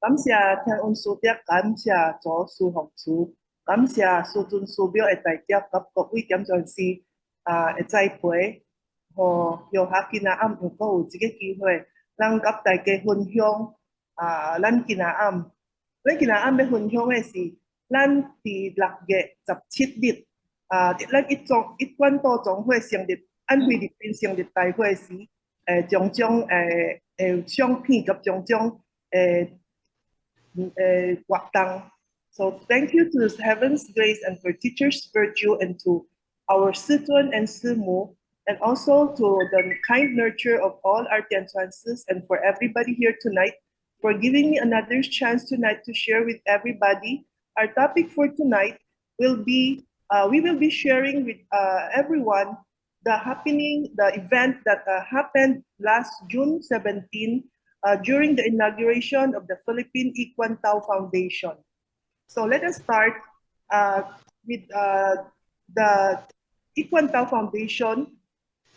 感謝聽阮師弟，感謝左師學處，感謝師尊師表嘅大家及各位點陣時嘅栽培，和又下今仔暗又閣有一個機會，咱甲大家分享咱今仔暗要分享嘅是咱伫6月17日咱一貫島總會成立菲律賓成立大會時，種種相片及種種活動。So thank you to Heaven's grace and for teachers' virtue and to our Suan and Sumu, and also to the kind nurture of all our Tianchuansis and for everybody here tonight for giving me another chance tonight to share with everybody. Our topic for tonight will be, we will be sharing with everyone the event that happened last June 17 during the inauguration of the Philippine I-Kuan Tao Foundation. So let us start with the I-Kuan Tao Foundation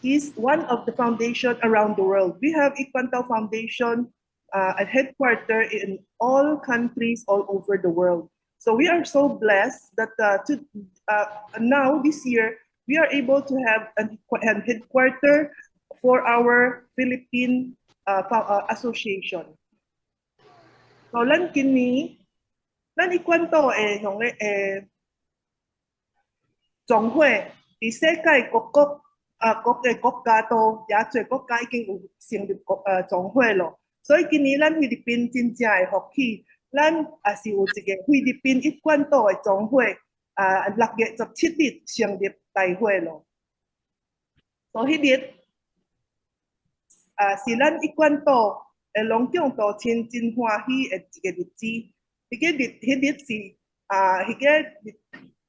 is one of the foundations around the world. We have I-Kuan Tao Foundation at headquarters in all countries all over the world. So we are so blessed that now this year, we are able to have a headquarters for our Philippine association. So lan I-Kuan Tao總會喺世界各個國家都也最國家已經有成立總會咯。所以今年咱菲律賓真正會福氣，咱也是有一個菲律賓I-Kuan Tao嘅總會6月17日成立大會咯。所以迄日是咱I-Kuan Tao龍江道親真歡喜嘅一個日子。迄日是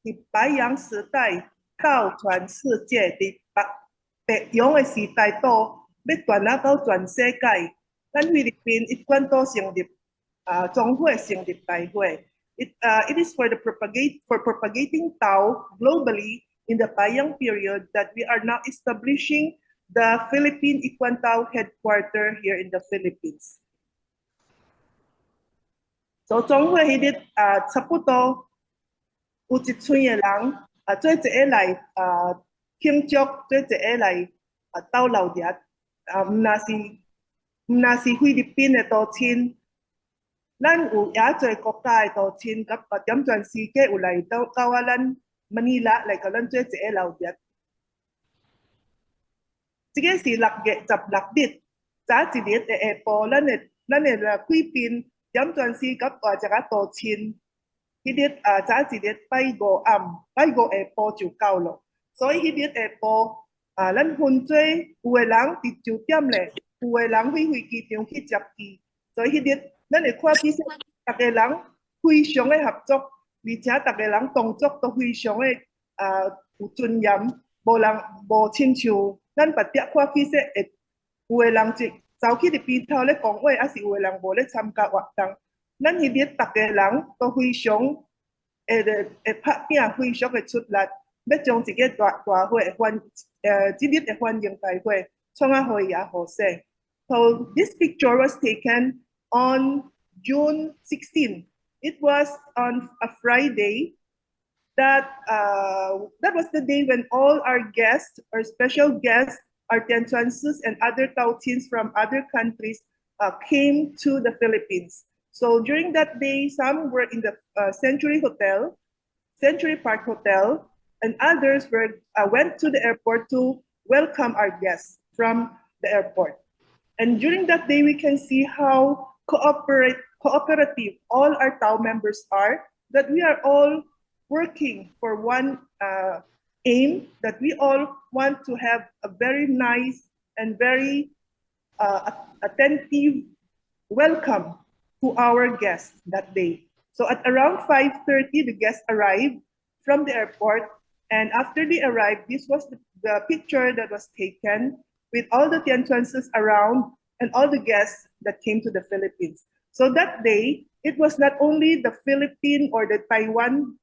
喺白羊時代到全世界，喺白羊嘅時代到要傳到全世界，咱菲律賓I-Kuan Tao成立總會成立大會。It is for propagating Tao globally in the Bayang period that we are now establishing the Philippine I-Kuan Tao headquarters here in the Philippines. So 總會迄日差不多有一村嘅人做一個來慶祝，做一個來鬥留日。唔那是菲律賓嘅島親，咱有也做國家嘅島親，及點全世界有來到咱馬尼拉來甲咱做一個留日。這個是6月16日，早一日嘅下晡，咱嘅貴賓點全世界大隻個島親。迄日早一日拜五下晡就到咯，所以迄日下晡咱分做有個人佇酒店咧，有個人去飛機場去接機，所以迄日咱會看見大家人非常嘅合作，而且大家人動作都非常嘅有尊嚴，無親像咱捌點看見會有個人就走去佇邊頭咧講話，還是有個人無咧參加活動。咱迄日大家人都非常拍拼，非常嘅出力，要將一個大會這日嘅歡迎大會創啊好也好勢。So this picture was taken on June 16. It was on a Friday. That was the day when all our guests, our special guests, our Tianchuansis and other Taotians from other countries came to the Philippines. So during that day, some were in the Century Park Hotel, and others went to the airport to welcome our guests from the airport. And during that day, we can see how cooperative all our Tao members are, that we are all working for one aim, that we all want to have a very nice and very attentive welcome to our guests that day. So at around 5:30, the guests arrived from the airport, and after they arrived, this was the picture that was taken with all the Tianchuansis around and all the guests that came to the Philippines. So that day, it was not only the Philippine or the Taiwan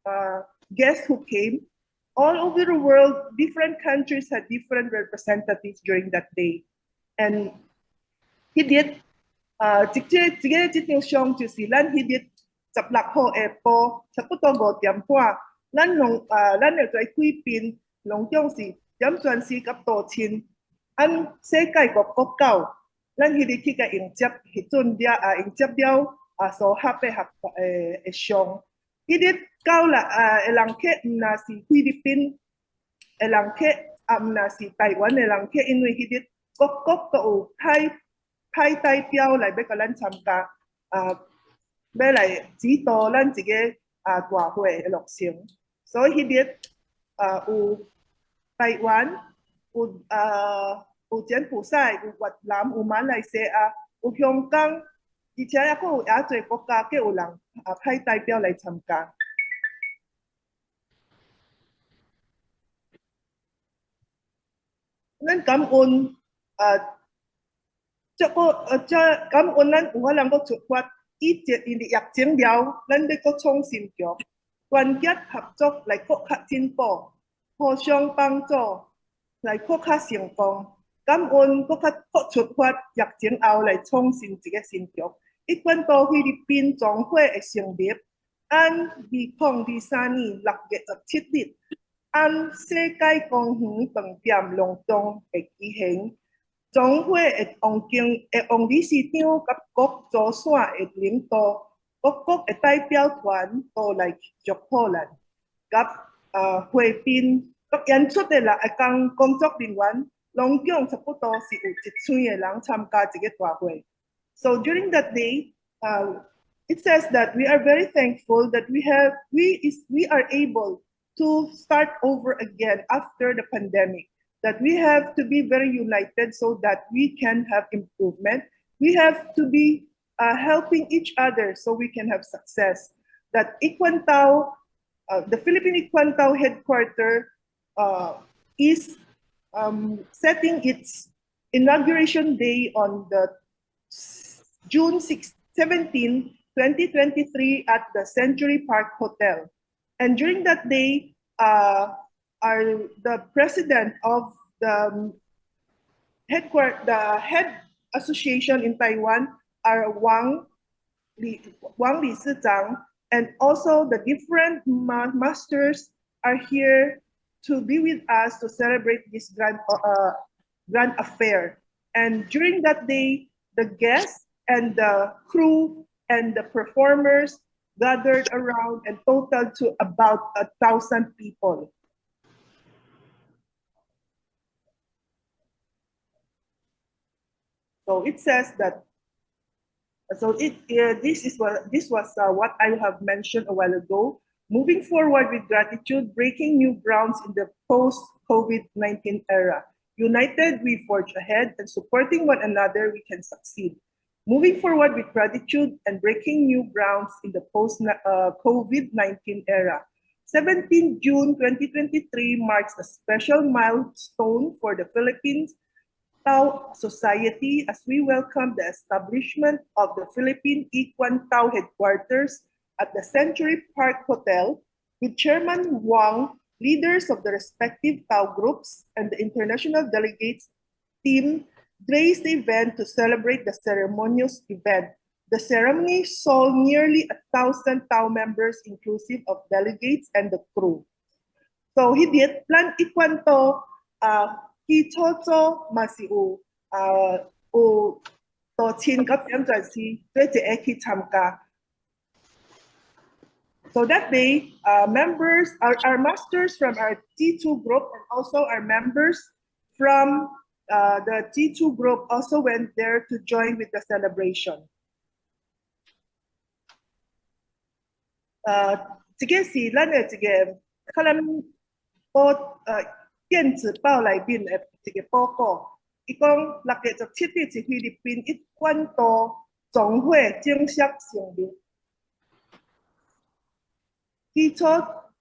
guests who came. All over the world, different countries had different representatives during that day. And he did 这张相就是咱迄日16号下晡差不多5点半，咱会在贵宾隆重是点全市甲道亲，按世界各国教，咱迄日去甲迎接迄阵迎接了所合的上，迄日到啦的人客毋若是菲律宾的人客，毋若是台湾的人客，因为迄日各国都有派代表来要甲咱参加，要来指导咱一个大会的落成。所以迄日有台湾，有柬埔寨，有越南，有马来西亚，有香港，而且还佫有偌侪国家，佮有人派代表来参加。咱感恩感恩咱有法通佫出发，因为疫情了，咱要佫创新局，团结合作来佫较进步，互相帮助来佫较成功。感恩佫出发，疫情后来创新一个新局。I-Kuan Tao菲律宾总会的成立，按2023年6月17日，按世界公园饭店隆重的举行。总会会王理事长甲各主线的领导，各国的代表团都来祝贺咱，甲会宾甲演出的工作人员，拢共差不多是有1,000个人参加这个大会。So during that day, it says that we are very thankful that we are able to start over again after the pandemic. That we have to be very united so that we can have improvement. We have to be helping each other so we can have success. That I-Kuan Tao, the Philippine I-Kuan Tao headquarters is setting its inauguration day on the June 17, 2023 at the Century Park Hotel. And during that day, the president of the head association in Taiwan are Wang Li-Zhang, and also the different masters are here to be with us to celebrate this grand affair. And during that day, the guests and the crew and the performers gathered around and totaled to about 1,000 people. So it says that. This was what I have mentioned a while ago. Moving forward with gratitude, breaking new grounds in the post-COVID-19 era. United, we forge ahead, and supporting one another, we can succeed. Moving forward with gratitude and breaking new grounds in the post-COVID-19 era. 17 June 2023 marks a special milestone for the Philippines Tao Society as we welcome the establishment of the Philippine I-Kuan Tao headquarters at the Century Park Hotel with Chairman Wang, leaders of the respective Tao groups, and the international delegates team graced the event to celebrate the ceremonious event. The ceremony saw nearly 1,000 Tao members inclusive of delegates and the crew. So he did plan I-Kuan Tao 基初嘛是有道亲甲点全是做一个去参加。So that day, our masters from our T2 group and also our members from the T2 group also went there to join with the celebration. 这个是咱的一个可能电子报内面的一个报告，伊讲6月17日是菲律宾I-Kuan Tao总会正式成立，基础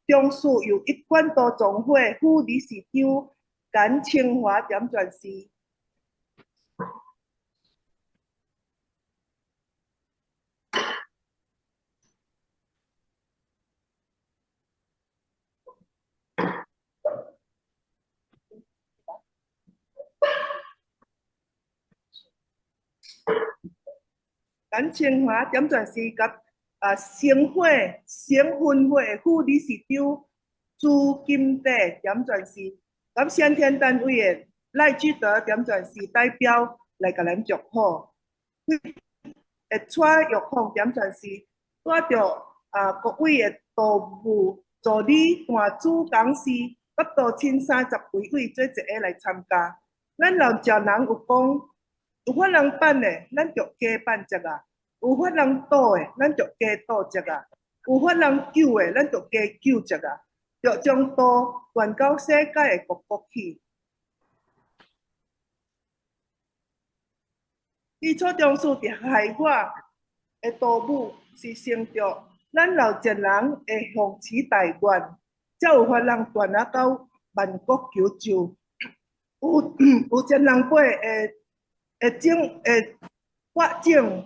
中枢由I-Kuan Tao總會副理事長簡清華點傳示。咱清华点全是甲省会省分会的副理事长朱金德点全是甲先天单位的赖志德点全是代表来甲咱祝贺。会带玉凤点全是带着各位的道务助理、单主讲师，甲道亲30几位做一个来参加。咱老食人有讲，有法人办的，咱就加办一个；有法人倒的，咱就加倒一个；有法人救的，咱就加救一个。就将道传到世界的各国去。基础中枢伫海外的道务是乘着咱老一人的宏池大愿，才有法人传啊到万国求救。有前人辈的发展，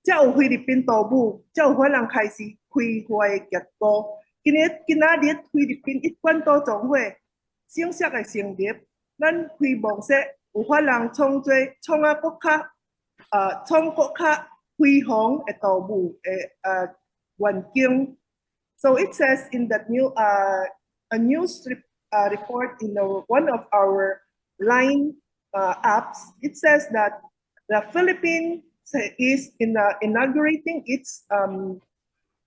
才有菲律宾道务，才有法人开始开花的结果。今仔日菲律宾I-Kuan Tao总会正式的成立，咱开幕式有法人创国较辉煌的道务的环境。So it says in the a news report in one of our line apps, it says that the Philippines is inaugurating its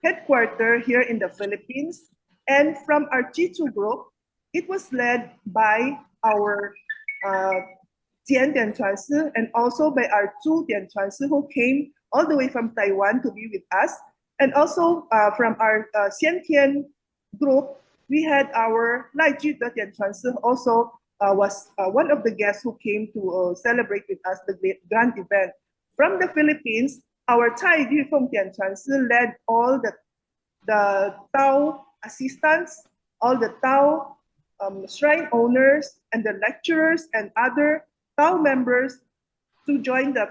headquarters here in the Philippines, and from our G2 group, it was led by our Tian Dianchuansi and also by our Zhu Dianchuansi, who came all the way from Taiwan to be with us, and also from our Xiantian group, we had our Lai Ji Dianchuansi also was one of the guests who came to celebrate with us the grand event. From the Philippines, our Cai Yufeng Dianchuansi led all the Tao assistants, all the Tao shrine owners, and the lecturers and other Tao members to join the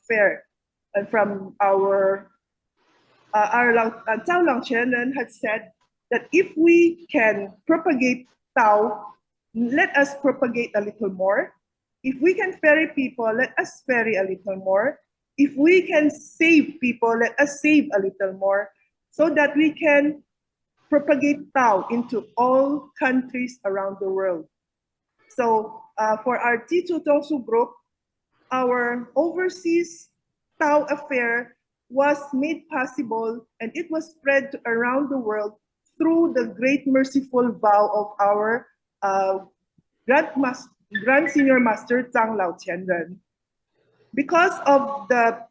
fair. And from our Tao Lang Chen had said that if we can propagate Tao, let us propagate a little more. If we can ferry people, let us ferry a little more. If we can save people, let us save a little more, so that we can propagate Tao into all countries around the world. So for our T2 Tongsu group, our overseas Tao affair was made possible, and it was spread around the world through the great merciful vow of our Grand Senior Master Zhang Lao Qianren. Because of the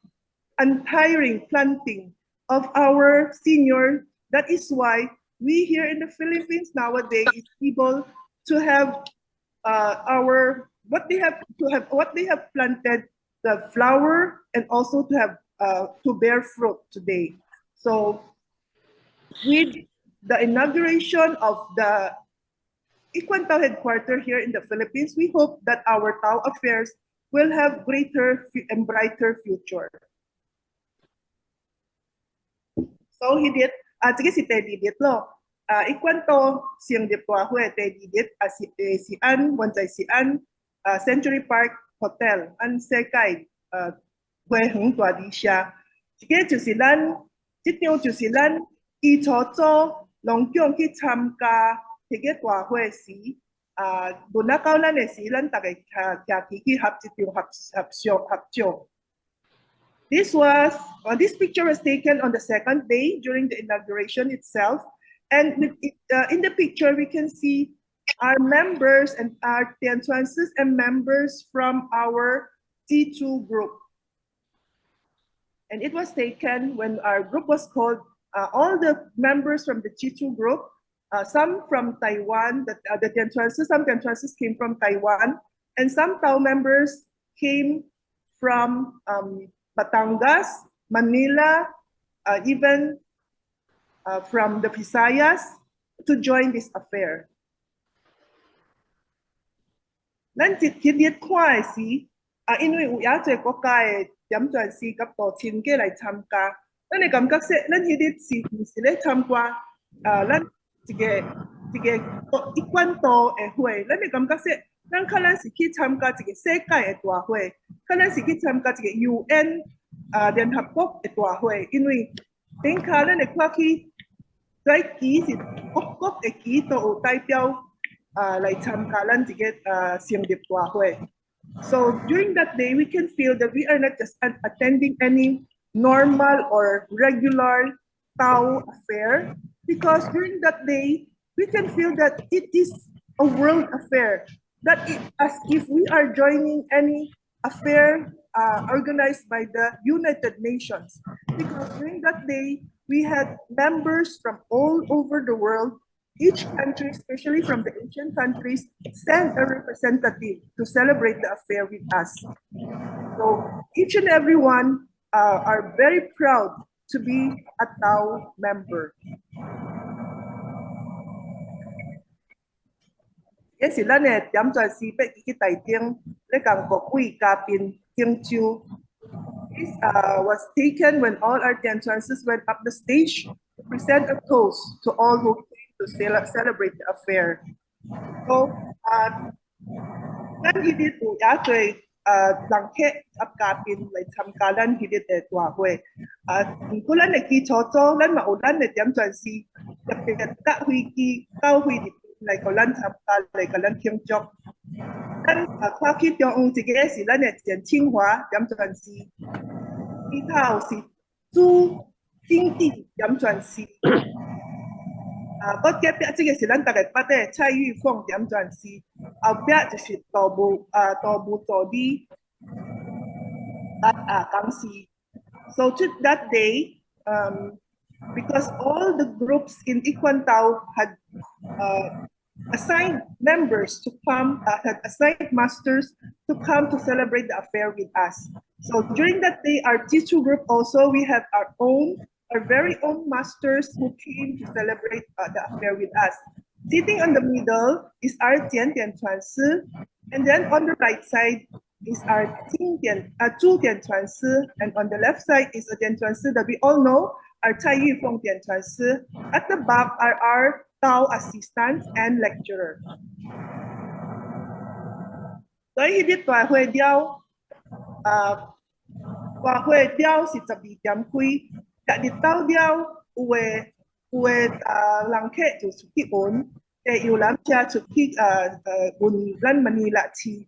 untiring planting of our senior, that is why we here in the Philippines nowadays is able to have what they have planted, the flower, and also to have to bear fruit today. So with the inauguration of the I-Kuan Tao headquarters here in the Philippines, we hope that our Tao affairs will have greater and brighter future. So he did, 这个是第二日咯。I-Kuan Tao 成立大会第二日，是按原在是按Century Park Hotel 按世界花园大理社。这个就是这张就是咱基础组龙奖去参加这个大会时，轮到咱的时，咱大家徛起去合一张合照。This picture was taken on the second day during the inauguration itself, and in the picture we can see our members and our Tianchuansis and members from our T2 group. And it was taken when our group was called. All the members from the T2 group, some from Taiwan, the Tianchuansis, some Tianchuansis came from Taiwan, and some Tao members came from Batangas, Manila, even from the Visayas to join this affair. 咱日看的时，因为有也侪国家的点全师甲道亲过来参加，咱会感觉说，咱迄日是咧参加咱一个I-Kuan Tao的会，咱会感觉说，咱可能是去参加一个世界的大会，可能是去参加一个UN 聯合國嘅大會，因為頂下咱會看去，在旗是各國嘅旗都有代表來參加咱這個成立大會。So during that day, we can feel that we are not just attending any normal or regular Tao affair, because during that day, we can feel that it is a world affair, that as if we are joining any affair organized by the United Nations. Because during that day, we had members from all over the world. Each country, especially from the Asian countries, sent a representative to celebrate the affair with us. So each and every one are very proud to be a Tao member. Yes, sila ne tiam tuan si pe kiki tai tiang le kang ko kui ka pin tiang chu. This was taken when all our Tianchuanses went up the stage to present a toast to all who came to celebrate the affair. So, nan hidit tu ya tui langke ap kapin lai chamkalan hidit e tua hui. Kulan ne ki chocho lan ma ulan ne Tianchuansi kapit ka hui ki kau hui dit lai kulan chamkal lai kulan tiang chok. Lan kwa ki tiong ong tige si lan ne tian Tsinghua Tianchuansi. 呢套是朱经济点转系，我隔壁这个是咱大家捌的蔡玉凤点转系，后壁就是道务助理讲师。So to that day, because all the groups in I-Kuan Tao had assigned members to come, had assigned masters to come to celebrate the affair with us. So during that day, our teacher group also, we had our very own masters who came to celebrate the affair with us. Sitting on the middle is our Tianchuansi, and then on the right side is our Zhu Tianchuansi, and on the left side is a Tianchuansi that we all know, our Cai Yufeng Tianchuansi. At the back are our Tao assistants and lecturer. So he did tòa hội điao, tòa hội điao是12點幾，但係到điao有人客就出去玩，有人車出去玩咱Manila市。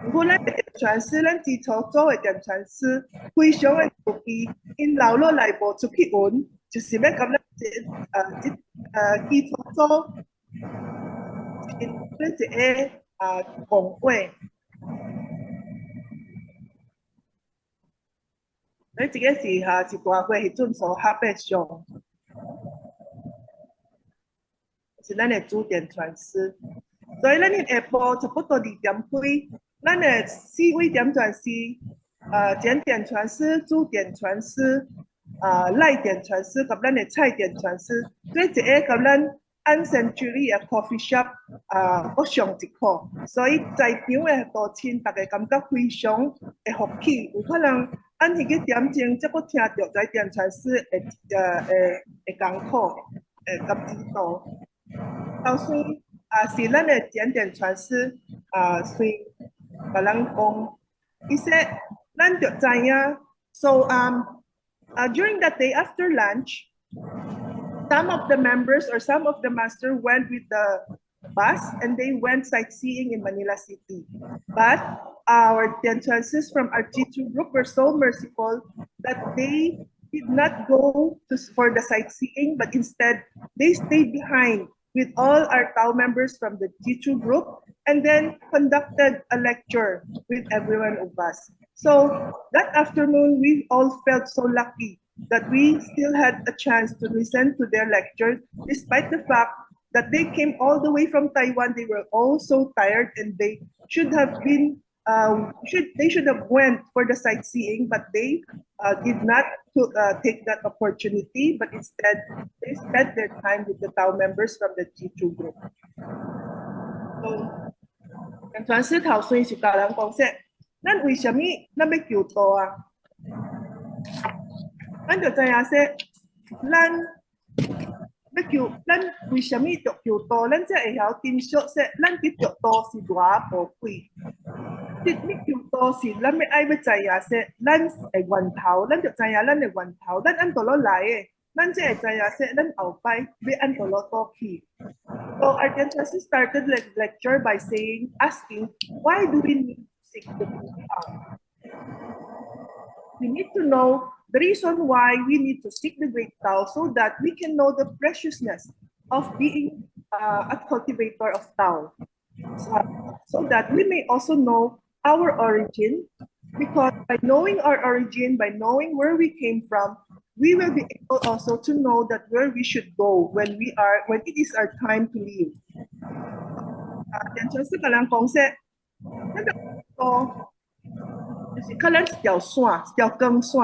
如果咱全是咱基礎做嘅電傳師，非常嘅牛逼，因留落來無出去玩，就是要咁樣基礎做，咱一個講會。你自己是大會係遵守合約上，是咱嘅主電傳師，所以咱嘅下晡差不多2點幾。咱的4位點傳師，簡點傳師、主點傳師、賴點傳師，及咱的蔡點傳師，做一個及咱安 Century 嘅 coffee shop，各上一課，所以在場嘅多親，大家感覺非常嘅福氣，有可能按迄個點鐘，則佫聽到在點傳師嘅艱苦，咁指導，到時是咱嘅簡點傳師，雖甲咱講，伊說咱就知影。So during that day after lunch, some of the members or some of the master went with the bus and they went sightseeing in Manila City. But our Tianchuansis from our teacher group were so merciful that they did not go for the sightseeing, but instead they stayed behind with all our Tao members from the teacher group and then conducted a lecture with every one of us. So that afternoon, we all felt so lucky that we still had a chance to listen to their lectures, despite the fact that they came all the way from Taiwan. They were all so tired and they should have been, they should have went for the sightseeing, but they did not take that opportunity, but instead they spent their time with the Tao members from the G2 group. So, 傳師頭先是教人講說，咱為什麼咱要求道啊？咱就知影說，咱要求，咱為什麼要求道？咱才會曉珍惜說，咱去求道是偌寶貴。即你叫多是，咱要爱要知影说，咱的源头，咱就知影咱的源头，咱按倒落来的，咱才会知影说，咱后摆要按倒落倒去。So our just started the lecture by saying, asking, why do we need to seek the truth out? We need to know the reason why we need to seek the great Tao so that we can know the preciousness of being a cultivator of Tao. So that we may also know our origin, because by knowing our origin, by knowing where we came from, we will be able also to know that where we should go when it is our time to leave. 就是可能讲说，那个就是可能一条线，一条光线，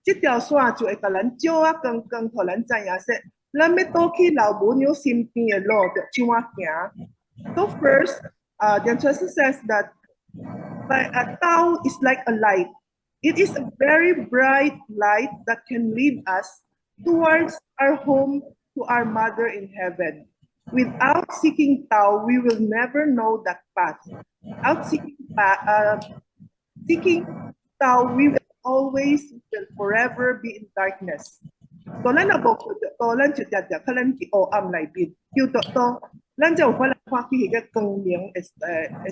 这条线就会甲咱照啊光光，互咱知影说，咱要倒去老母娘身边的路，就怎啊行。So first, the Chassis says that a Tao is like a light. It is a very bright light that can lead us towards our home, to our mother in heaven. Without seeking Tao, we will never know that path. Without seeking Tao, we will always will forever be in darkness. ตอนนั้นเราบอกตอนนั้นจุดจากเขาเล่นกี่โออัมไหลบินอยู่ต่อนั่นจะว่าเราควากี่เหตุกังเลียง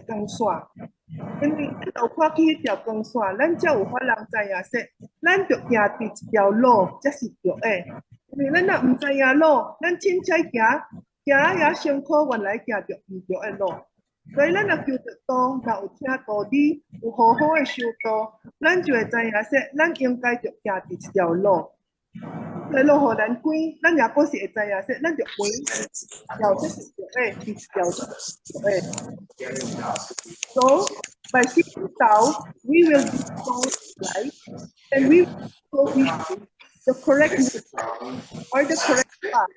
กังสว่างเป็นเราควากี่เหตุกังสว่างนั่นจะว่าเราใจยาเสนั่นจุดยาติดเดียวโลจะสิเดียวนั่นน่ะไม่ใจยาโลนั่นชิ้นใจยายาเชียงโควันไหลยาเดียวเดียวโล所以咱若求得多，若有听道理，有好好的修道，咱就会知影说，咱应该就行伫一条路。路互咱关，咱也不是会知影说，咱就关，条这是第一条So by seeking Tao, we will be told right, and we will be the correct or the correct path.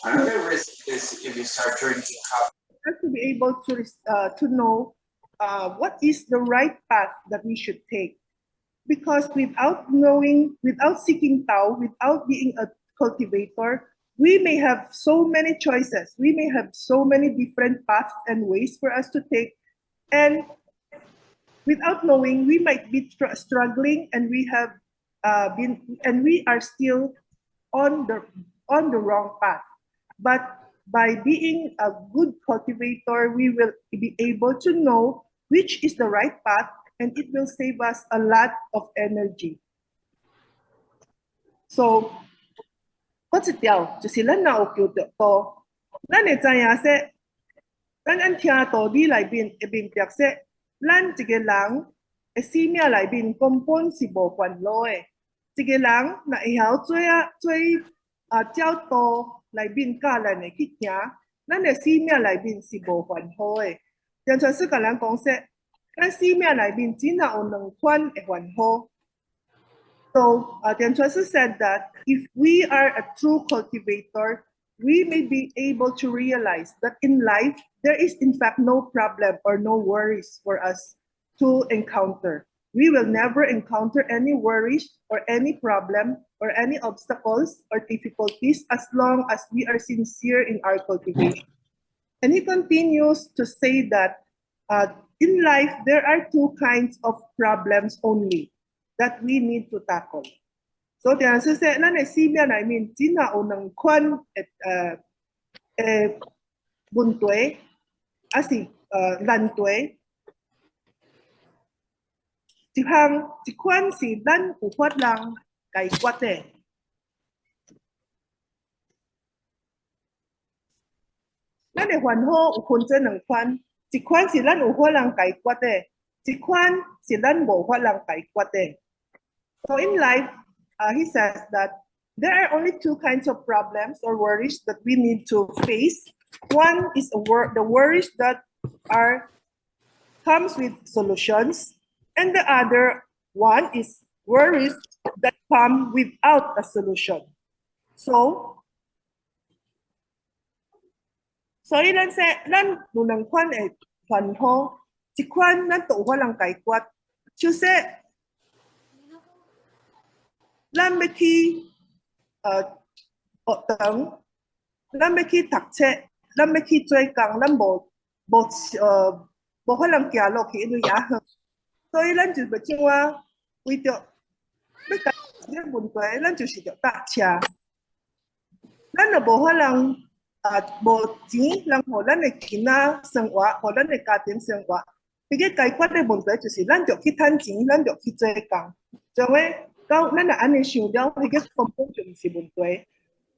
Another risk is if you start drinking coffee. We have to be able to know what is the right path that we should take. Because without seeking Tao, without being a cultivator, we may have so many choices. We may have so many different paths and ways for us to take. And without knowing, we might be struggling, and we are still on the wrong path. But by being a good cultivator, we will be able to know which is the right path, and it will save us a lot of energy. So, 嗰一條就是咱若有求着道，咱會知影說，咱按聽道理內面會明白說，咱一個人嘅生命內面根本是無煩惱嘅。一個人若會曉照道內面教咱會去行，咱嘅生命內面是無煩惱嘅。像傳說甲咱講說，咱生命內面只若有兩款嘅煩惱。So, the Ancestor said that if we are a true cultivator, we may be able to realize that in life, there is in fact no problem or no worries for us to encounter. We will never encounter any worries or any problem or any obstacles or difficulties as long as we are sincere in our cultivation. And he continues to say that in life, there are two kinds of problems only that we need to tackle. So, the answer said, na naisibya na mean, tina unang kwan buntwe, asi lantwe, si kwan si lan ukwat lang kay kwate. Na ne hwan ho ukun chen ng kwan, si kwan si lan ukwat lang kay kwate, si kwan si lan bo ukwat lang kay kwate. So in life, he says that there are only two kinds of problems or worries that we need to face. One is the worries that comes with solutions, and the other one is worries that come without a solution. So ilan sa lan nunang kwan kwan ho si kwan nan to walang kay kwat. Chuse lan be ki tang lan be ki tak che lan be ki chơi kang lan bo 无可能行落去，因为也远，所以咱就要怎啊？为着要解决这个问题，咱就是着搭车。咱就无可能无钱，让互咱的囡仔生活，互咱的家庭生活。这个解决的问题就是咱着去趁钱，咱着去做工。就话到咱若安尼想了，这个根本就毋是问题。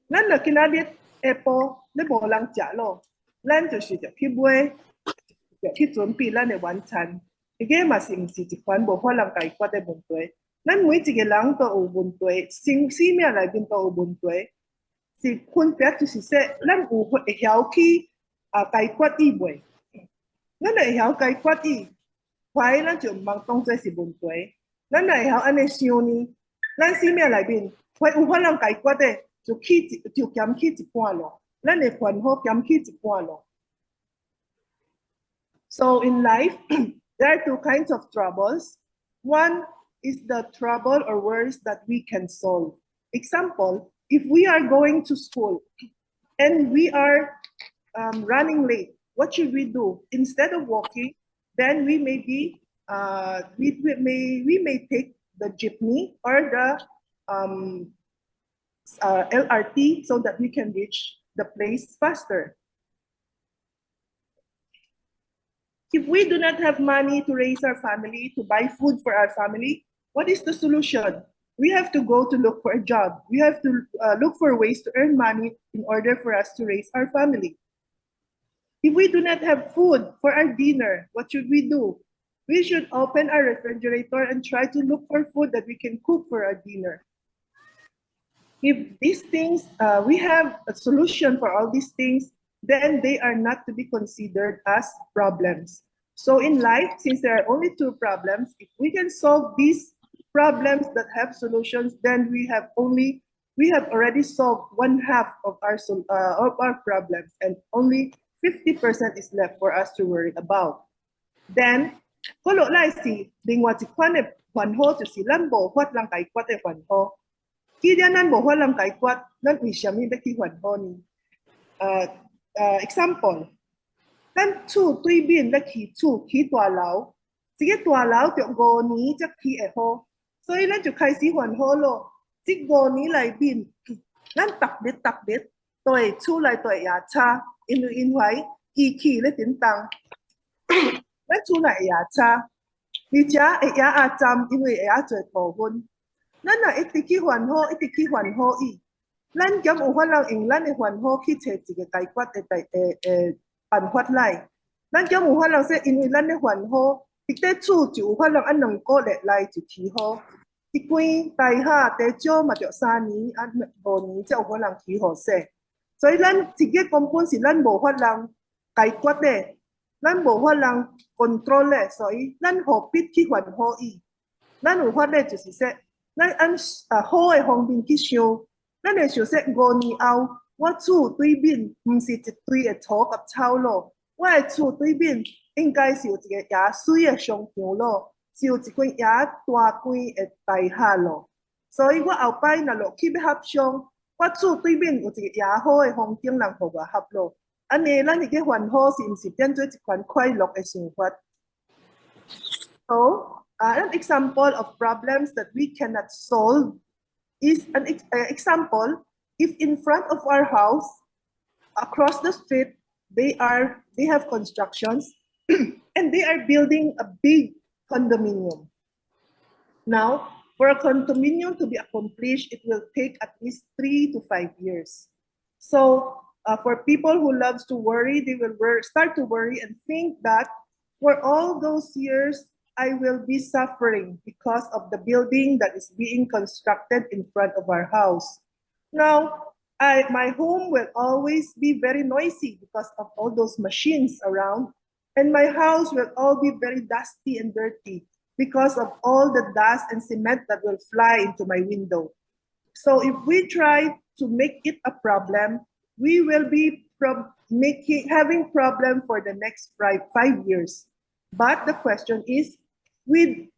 咱若今仔日下晡你无人食咯，咱就是着去买，着去准备咱的晚餐。这个嘛是毋是一款无可能解决的问题？咱每一个人都有问题，生命内面都有问题。是分别就是说，咱有会晓去解决伊袂，咱会晓解决伊，怀咱就毋通当作是问题。咱会晓安尼想呢，咱生命内面会有可能解决的，就减去一半咯，咱的烦恼减去一半咯。So in life, there are two kinds of troubles. One is the trouble or worries that we can solve. Example, if we are going to school and we are running late, what should we do? Instead of walking, then we may be we may take the jeepney or the LRT so that we can reach the place faster. If we do not have money to raise our family, to buy food for our family, what is the solution? We have to go to look for a job. We have to look for ways to earn money in order for us to raise our family. If we do not have food for our dinner, what should we do? We should open our refrigerator and try to look for food that we can cook for our dinner. If these things, we have a solution for all these things, then they are not to be considered as problems. So in life, since there are only two problems, if we can solve these problems that have solutions, then we have already solved one half of our problems, and only 50% is left for us to worry about. Then, 嗰落嚟是另外一款嘅煩惱，就是咱無法能解決嘅煩惱。既然咱無法能解決，咱為什麼要去煩惱呢？example， 咱厝對面咧起厝起大樓，一個大樓着5年才起會好，所以咱就開始煩惱咯。這5年內面，咱特別對厝內對也差，因為機器咧點動。咱厝內會也差，而且會也佔，因為會也做部分。咱若一直去煩惱伊，咱咁有可能用咱嘅煩惱去找一個解決嘅辦法來。咱咁有可能說，因為咱嘅煩惱，一個厝就有可能2個月內就起好，一間大廈地少嘛就3年5年才有可能起好勢。所以咱這個根本是咱無法能解決嘅。咱無法能 control 咧，所以咱何必去煩惱伊？咱有法咧，就是說，咱按好嘅方面去想，咱會想說5年後，我厝對面唔是一堆嘅草甲草咯，我嘅厝對面應該是有一個也水嘅商場咯，是有一間也大間嘅大廈咯。所以我後擺若落去要合商，我厝對面有一個也好嘅風景，人互我合咯。安尼，咱呢個煩惱是唔是變做一款快樂嘅生活 ？So, an example of problems that we cannot solve is an example. If in front of our house, across the street, they have constructions, and they are building a big condominium. Now, for a condominium to be accomplished, it will take at least 3 to 5 years. So, for people who loves to worry, they will start to worry and think that for all those years, I will be suffering because of the building that is being constructed in front of our house. Now, my home will always be very noisy because of all those machines around, and my house will all be very dusty and dirty because of all the dust and cement that will fly into my window. So if we try to make it a problem, we will be having problem for the next 5 years. But the question is, with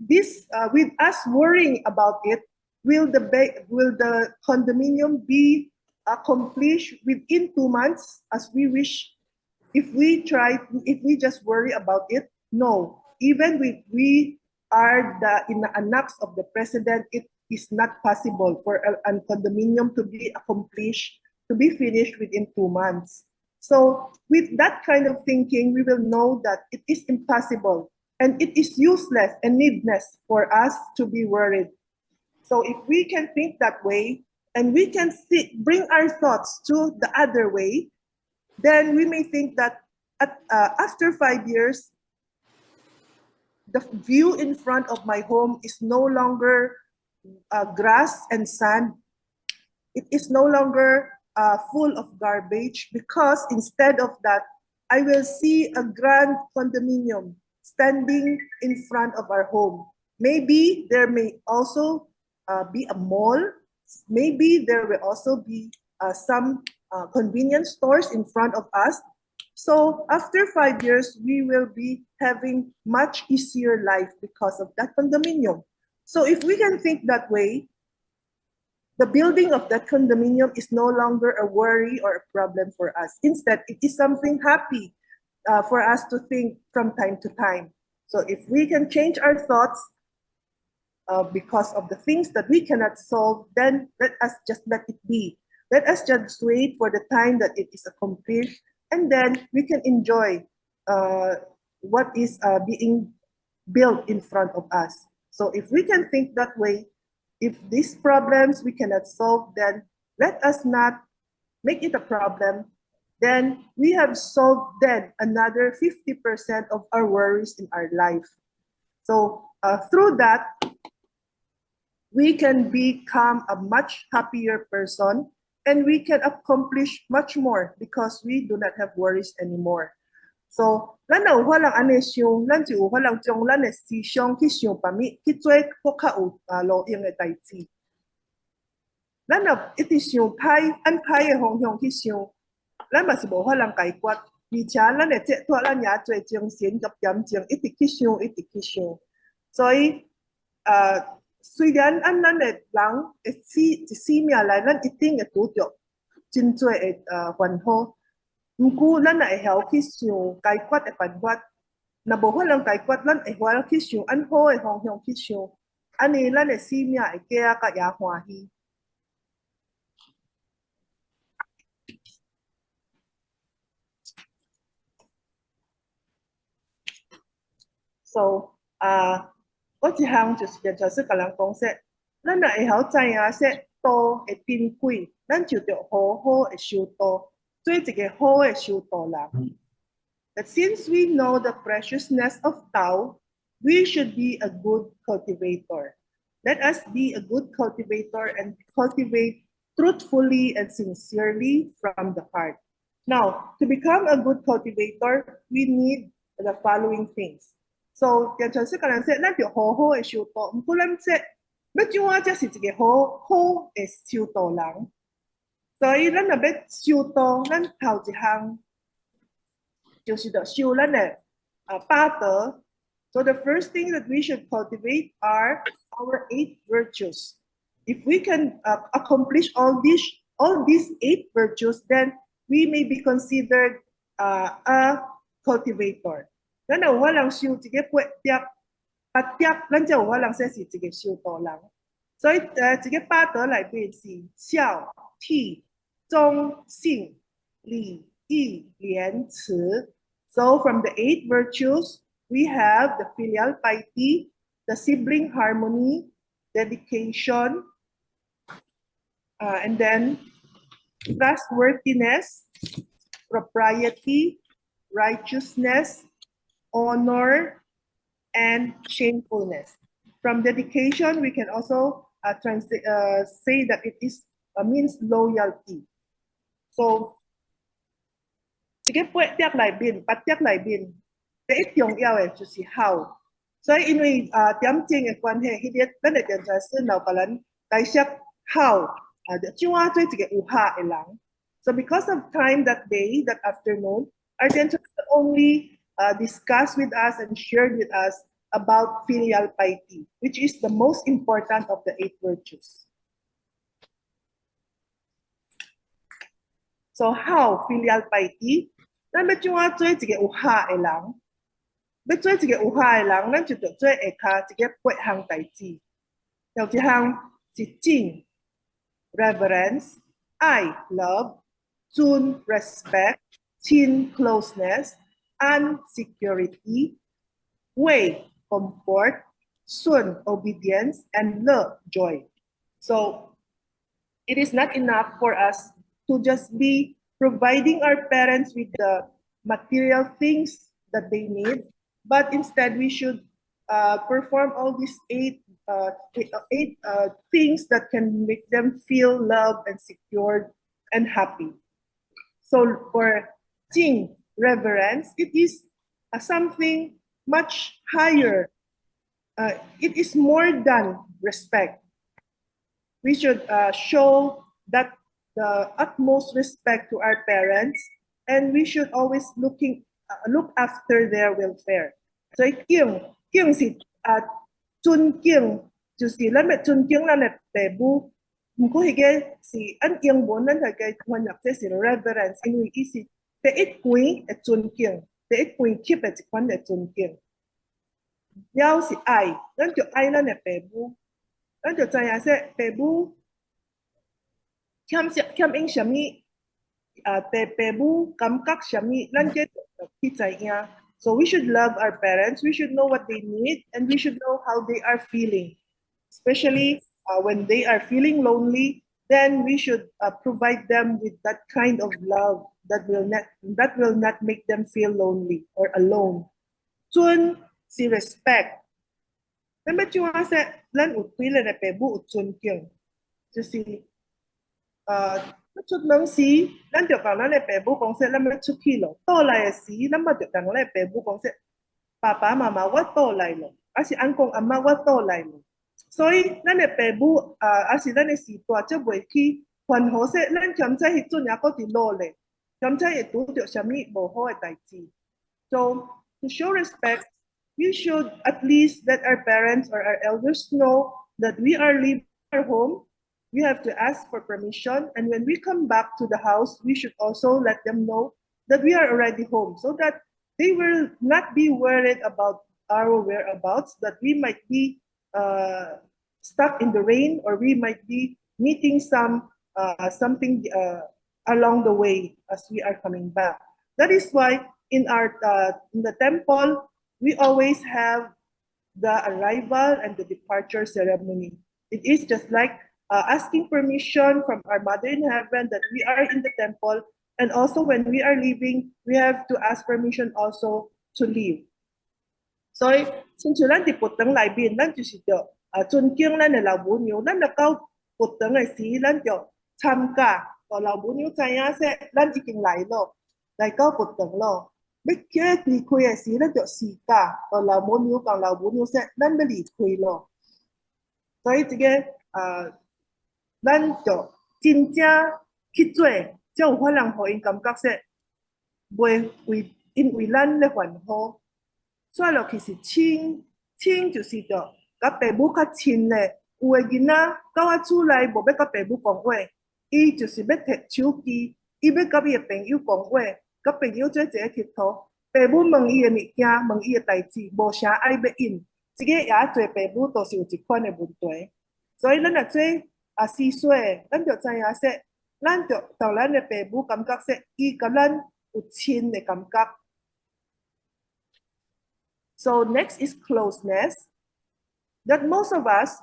us worrying about it, will the condominium be accomplished within 2 months as we wish? if we just worry about it, no. Even if we are in the annex of the president, it is not possible for a condominium to be accomplished, to be finished within 2 months. So with that kind of thinking, we will know that it is impossible and it is useless and needless for us to be worried. So if we can think that way and we can bring our thoughts to the other way, then we may think that after 5 years, the view in front of my home is no longer grass and sand. It is no longer full of garbage, because instead of that, I will see a grand condominium standing in front of our home. Maybe there may also be a mall. Maybe there will also be some convenience stores in front of us. So after 5 years, we will be having much easier life because of that condominium. So if we can think that way, the building of that condominium is no longer a worry or a problem for us. Instead, it is something happy for us to think from time to time. So if we can change our thoughts because of the things that we cannot solve, then let us just let it be. Let us just wait for the time that it is accomplished, and then we can enjoy what is being built in front of us. So if we can think that way, if these problems we cannot solve, then let us not make it a problem. Then we have solved then another 50% of our worries in our life. So through that, we can become a much happier person, and we can accomplish much more because we do not have worries anymore. So,咱若有法人安尼想，咱就有法人将咱的思想去想别物，去做更较有路用的代志。咱若一直想歹，按歹的方向去想，咱嘛是无法人解决。而且咱会折脱咱遐侪精神甲严重，一直去想，一直去想。所以，虽然咱的人会生命内，咱一定会拄着真侪的烦恼。毋过，咱也会晓去想解决的办法。若无法能解决，咱会晓去想按好的方向去想，安尼咱的生命会过甲也欢喜。So，我一项就是甲人讲说，咱若会晓知影说道会珍贵，咱就着好好的修道，做一个好的修道人。That since we know the preciousness of Tao, we should be a good cultivator. Let us be a good cultivator and cultivate truthfully and sincerely from the heart. Now, to become a good cultivator, we need the following things. So, 就是甲人说，咱就好好的修道，毋过咱说，要怎样才是一个好的修道人？所以，咱若要修道，咱头一项就是着修咱的八德。So the first thing that we should cultivate are our 8 virtues. If we can accomplish all these 8 virtues, then we may be considered a cultivator. 咱有法人修一个八德，咱才有法人说是一个修道人。所以一个八德内面是孝、悌、忠、信、礼、义、廉、耻。So from the 8 virtues, we have the filial piety, the sibling harmony, dedication, and then trustworthiness, propriety, righteousness, honor, and shamefulness. From dedication, we can also say that it means loyalty. So, 一个八德内面，第一重要的就是孝。所以因为点睛的关系，迄日咱的电视师老甲咱解释孝怎样做一个有孝的人。So because of time that day, that afternoon, our dentist only discussed with us and shared with us about filial piety, which is the most important of the 8 virtues. So how filial piety? 咱要怎啊做一个有下的人？要做一个有下的人，咱就着做下骹一个8项代志。第一项是敬 reverence、爱 love、尊 respect、亲 closeness、安 security、way comfort、顺 obedience, and le joy. So it is not enough for us to just be providing our parents with the material things that they need, but instead we should perform all these eight things that can make them feel loved and secured and happy. So for Jing reverence, it is something much higher. It is more than respect. We should show that the utmost respect to our parents, and we should always look after their welfare. 所以敬是尊敬，就是咱要尊敬咱的父母。不过迄个是按英文咱大概翻译这是 reverence， 因为伊是第一关的尊敬，第一关级的一款的尊敬。了是爱，咱就爱咱的父母。咱就知影说父母欠因什么，对父母感觉什么，咱这去知影。So we should love our parents. We should know what they need, and we should know how they are feeling. Especially when they are feeling lonely, then we should provide them with that kind of love that will not make them feel lonely or alone. 尊是 respect. 咱要怎啊说？咱有对咱的父母有尊敬，就是要出门时，咱就讲咱的父母讲说，咱要出去咯。倒来的时，咱嘛就讲咱的父母讲说，爸爸妈妈我倒来咯，还是阿公阿妈我倒来咯。所以咱的父母还是咱的时代，就袂去烦恼说，咱兼且迄阵也搁伫努力，兼且会拄着什么无好的代志。So to show respect, we should at least let our parents or our elders know that we are leaving our home. We have to ask for permission, and when we come back to the house, we should also let them know that we are already home, so that they will not be worried about our whereabouts, that we might be stuck in the rain, or we might be meeting something along the way as we are coming back. That is why in the temple, we always have the arrival and the departure ceremony. It is just like asking permission from our Mother in Heaven that we are in the temple, and also when we are leaving, we have to ask permission also to leave. 所以，亲像咱伫佛堂内面，咱就是着尊敬咱的老母娘。咱若到佛堂的时，咱就参加，让老母娘知影说，咱已经来咯，来到佛堂咯。要去离开的时，咱就施假，让老母娘讲老母娘说，咱要离开咯。所以这个咱就真正去做，才有可能互因感觉说，袂因为咱咧烦恼。刷落去是亲，亲就是着甲父母较亲咧。有诶囡仔到我厝内无要甲父母讲话，伊就是要摕手机，伊要甲伊诶朋友讲话，甲朋友做一个佚佗。父母问伊诶物件，问伊诶代志，无啥爱要应。即个也做父母都是有一款诶问题。所以咱若做四岁，咱就知影说，咱就同咱诶父母感觉说，伊甲咱有亲诶感觉。So next is closeness. That most of us,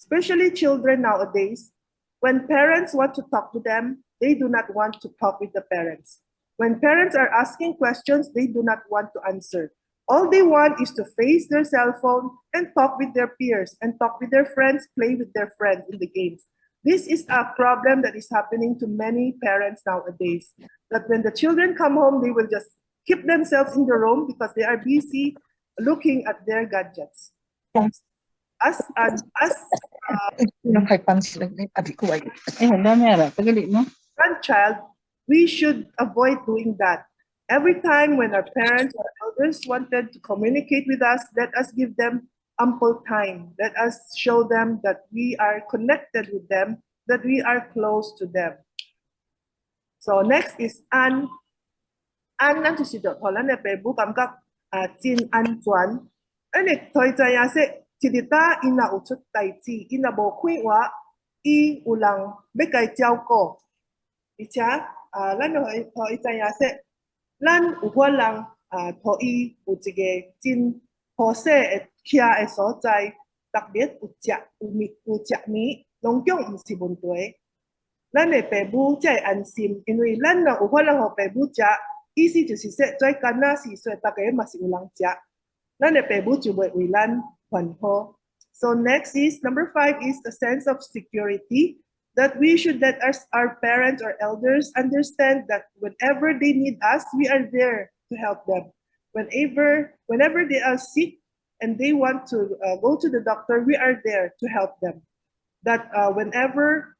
especially children nowadays, when parents want to talk to them, they do not want to talk with the parents. When parents are asking questions, they do not want to answer. All they want is to face their cell phone and talk with their peers and talk with their friends, play with their friends in the games. This is a problem that is happening to many parents nowadays. That when the children come home, they will just keep themselves in the room because they are busy looking at their gadgets. As grandchild, we should avoid doing that. Every time when our parents or elders wanted to communicate with us, let us give them ample time. Let us show them that we are connected with them, that we are close to them. So next is An. 安咱就是着互咱的爸母感觉真安全。咱会可以知影说，一日搭伊若有出代志，伊若无开活，伊有人要甲伊照顾，而且咱就可以知影说，咱有法人互伊有一个真好势的徛的所在，特别有食有米有食米，拢讲毋是问题。咱的爸母才会安心，因为咱若有法人互爸母食，意思就是说，跩干那时说，大家嘛是有人食，咱的爸母就袂为咱烦恼。So next is number 5 is the sense of security that we should let our parents or elders understand that whenever they need us, we are there to help them. Whenever they are sick and they want to go to the doctor, we are there to help them. That whenever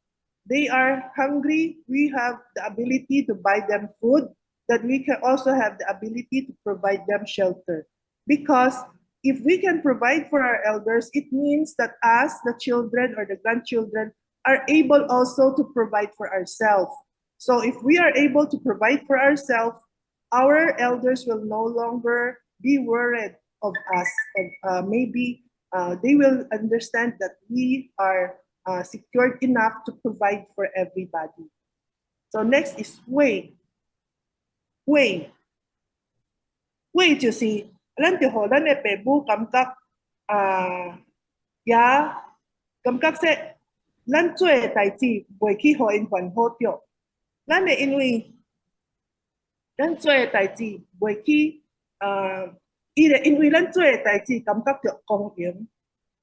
they are hungry, we have the ability to buy them food, that we can also have the ability to provide them shelter. Because if we can provide for our elders, it means that us, the children or the grandchildren, are able also to provide for ourselves. So if we are able to provide for ourselves, our elders will no longer be worried of us. And maybe they will understand that we are secured enough to provide for everybody. So next is way. Way 就是咱就互咱的爸母感觉也感觉说咱做的代志袂去互因烦恼着，咱会因为咱做的代志袂去伊会因为咱做的代志感觉着公平，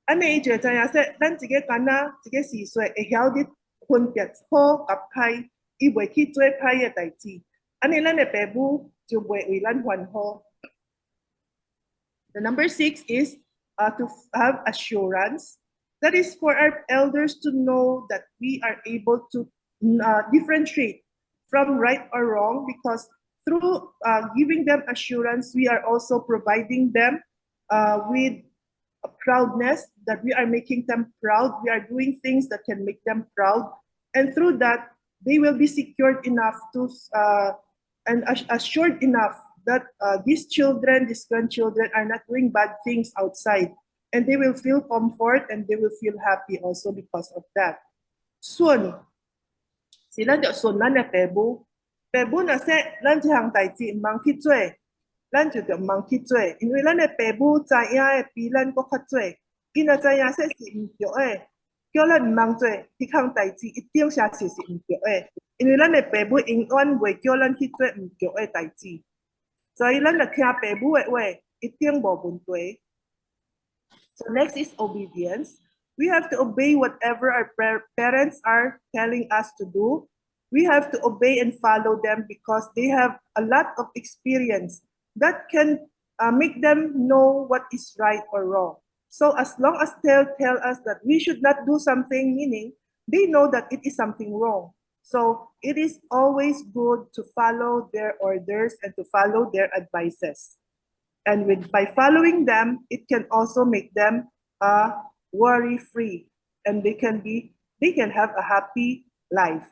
安尼伊就会知影说咱一个囡仔一个4岁会晓得分别好甲歹，伊袂去做歹的代志，安尼咱的爸母就袂为咱烦恼。The number 6 is to have assurance. That is for our elders to know that we are able to differentiate from right or wrong, because through giving them assurance, we are also providing them with a proudness, that we are making them proud. We are doing things that can make them proud. And through that, they will be secured enough to and assured enough that these children, these grandchildren are not doing bad things outside. And they will feel comfort and they will feel happy also because of that. Suan, sila jo suan咱的爸母，爸母若说咱这项代志唔通去做，咱就唔通去做，因为咱的爸母知影的比咱搁较做，伊若知影说是唔对的，叫咱唔通做，迄项代志一定写是唔对的，因为咱的爸母永远袂叫咱去做唔对的代志。所以咱就听爸母的话，一定无问题。So next is obedience. We have to obey whatever our parents are telling us to do. We have to obey and follow them because they have a lot of experience that can make them know what is right or wrong. So as long as they tell us that we should not do something, meaning they know that it is something wrong. So it is always good to follow their orders and to follow their advices. And by following them, it can also make them worry-free, and they can have a happy life.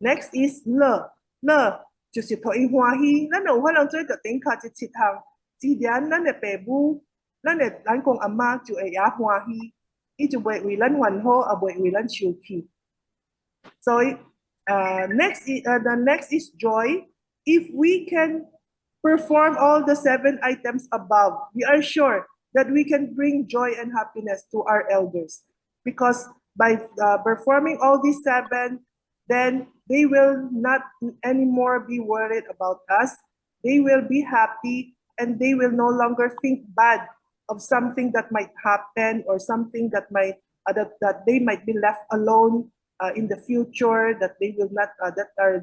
Next is love. Love 就是互因欢喜，咱有法能做着顶卡7项，自然咱的爸母，咱公阿妈就会也欢喜，伊就袂为咱烦恼，也袂为咱生气。So the next is joy. If we can perform all the 7 items above, we are sure that we can bring joy and happiness to our elders. Because by performing all these 7, then they will not anymore be worried about us. They will be happy and they will no longer think bad of something that might happen or something that might that they might be left alone in the future, that they will not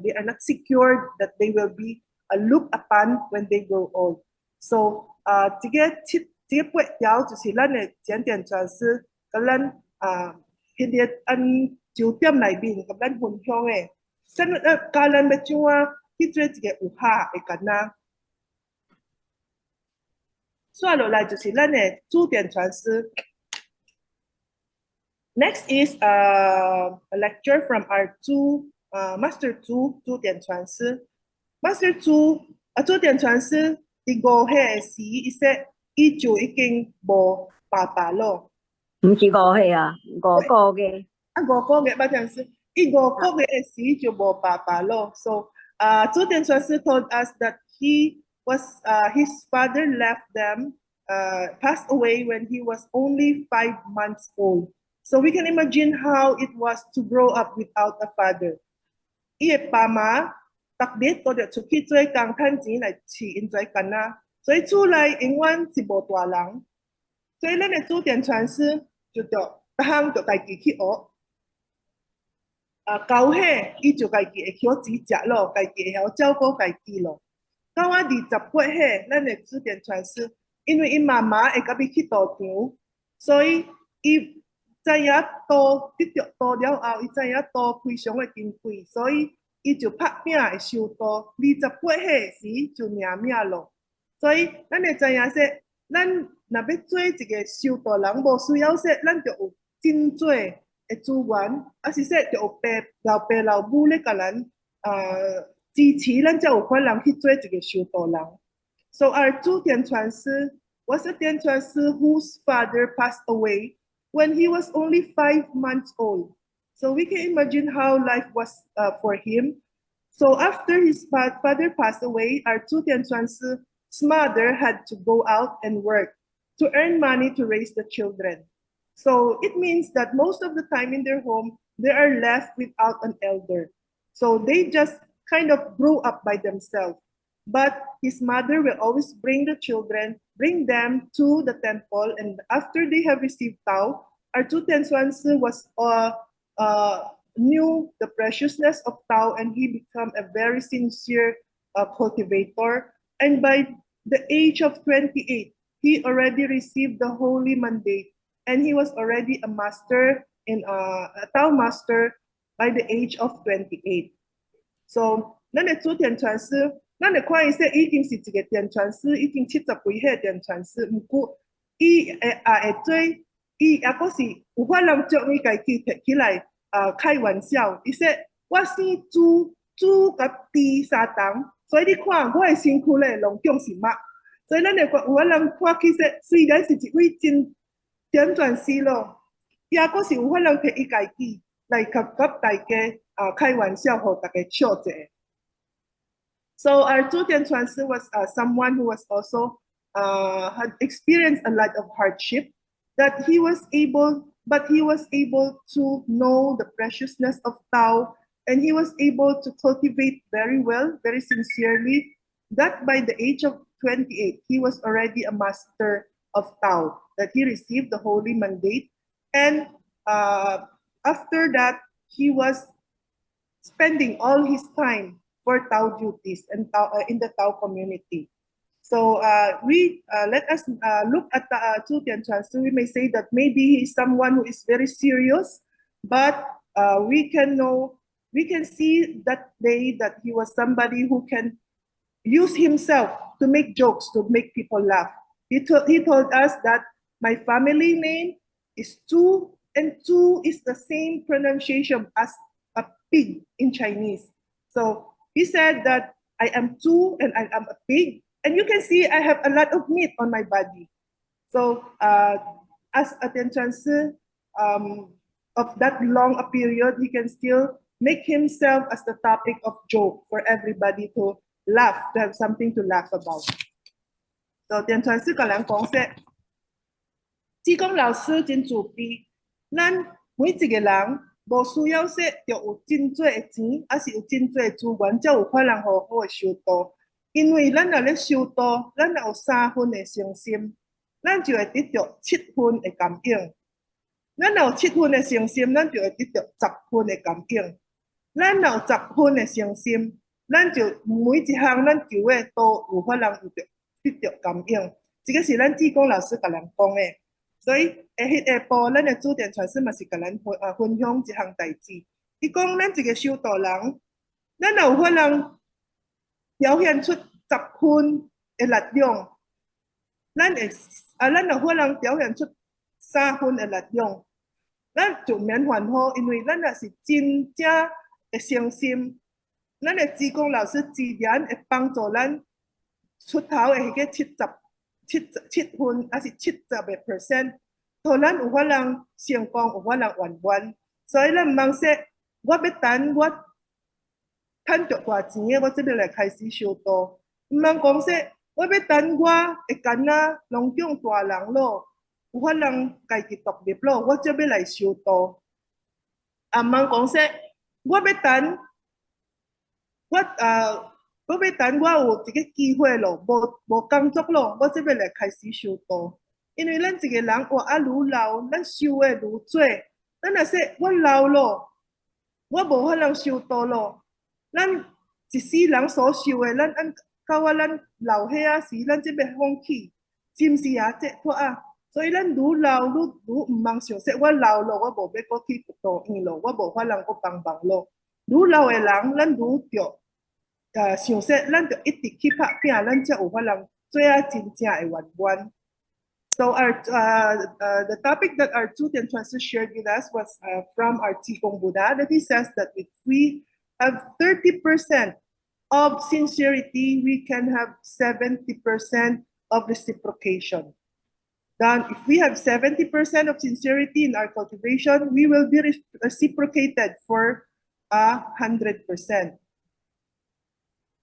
they are not secured, that they will be looked upon when they grow old. So 这8条就是咱的简点传示，跟咱迄个9点内面跟咱分享的，教咱要怎啊去做一个有效的囡仔。接落来就是咱的主点传示。Next is a lecture from our Master 2主点传示。Master 2主点传师伫5岁的时，伊就已经无爸爸咯。唔是5岁啊，5个月。5个月，不讲是，伊5个月的时就无爸爸咯。So, 主点传师 told us that his father left them, passed away when he was only 5 months old. So we can imagine how it was to grow up without a father. 伊的爸妈特别都要出去做工赚钱来饲因做囡仔，所以厝内永远是无大人。所以咱的主点传师就着逐项着家己去学。9岁伊就家己会晓煮食咯，家己会晓照顾家己咯。到28岁，咱的主点传师，因为伊妈妈会甲伊去赌场，所以伊知影赌得着赌了后，伊知影赌非常的珍贵，所以伊就拍拼会收赌。28岁时就领命咯。所以咱会知影说，咱若要做一个收赌人，无需要说，咱就有真多的资源，还是说就有老爸老母咧甲咱支持，咱才有可能去做一个修道人。So our 主点传师 was a 点传师 whose father passed away when he was only 5 months old. So we can imagine how life was for him. So after his father passed away, our 主点传师 his mother had to go out and work to earn money to raise the children. So it means that most of the time in their home, they are left without an elder. So they just kind of grew up by themselves. But his mother will always bring the children, bring them to the temple, and after they have received Tao, our Tuten Swansi was knew the preciousness of Tao, and he became a very sincere cultivator. And by the age of 28, he already received the holy mandate, and he was already a master in a Tao master by the age of 28. So, 咱的主点传师，咱会看伊说已经是一个点传师，已经70几岁点传师，不过伊也会做，伊也阁是有法人将伊家己摕起来开玩笑。伊说我生猪甲猪3重，所以你看我的身躯咧拢长是肉，所以咱会有法人看起说，虽然是一位真点传师咯，也阁是有法人摕伊家己来甲大家开玩笑，互大家笑者。So our 主点传师 was someone who was also had experienced a lot of hardship, that he was able to know the preciousness of Tao, and he was able to cultivate very well, very sincerely, that by the age of 28, he was already a master of Tao, that he received the holy mandate. And after that, he was spending all his time for Tao duties and in the Tao community. So let us look at the Chu Tian Chuan. So we may say that maybe he's someone who is very serious, but we can see that day that he was somebody who can use himself to make jokes, to make people laugh. He told us that my family name is Chu, and Chu is the same pronunciation as a pig in Chinese. So he said that I am Chu and I am a pig, and you can see I have a lot of meat on my body. So as a Tianchansi of that long a period, he can still make himself as the topic of joke for everybody to laugh, to have something to laugh about. So Tianchansi 甲人讲说，志工老师真自卑，咱每一个人无需要说就有真多的钱，还是有真多的资源，才有可能好好的修道。因为咱若咧修道，咱若有3分的诚心，咱就会得到7分的感应。咱若有7分的诚心，咱就会得到10分的感应。咱若有10分的诚心，咱就每一项咱求的都有可能得到感应。这个是咱志工老师甲人讲的。所以下晡，咱的主点传师嘛是甲咱分享一项代志。伊讲咱一个修道人，咱有可能表现出10分的力量，咱有可能表现出3分的力量，咱就免烦恼，因为咱若是真正的诚心，咱的志工老师自然会帮助咱出頭會嘅70%還是70%，互咱有法人成功，有法人圓滿。所以咱唔通說，我要等我賺到大錢嘅，我這邊來開始修道。唔通講說，我要等我會干啊農長大人咯，有法人家己獨立咯，我這邊來修道。唔通講說，我要等我有一個機會咯，無工作咯，我這邊來開始修道。因為咱一個人活啊愈老，咱修的愈多，咱若說我老咯，我無法通修道咯。咱一世人所修的，咱到咱老歲啊時，咱這邊放棄，是毋是啊？這妥啊！所以咱愈老愈唔通想說，我老咯，我無要過去道院咯，我無法通過幫忙咯。愈老的人，咱愈着想說，咱就一直去拍拼，咱才有法通做啊真正的圓滿。So the topic that our student transfer shared with us was from our Tikong Buddha, that he says that if we have 30% of sincerity, we can have 70% of reciprocation. Then if we have 70% of sincerity in our cultivation, we will be reciprocated for 100%.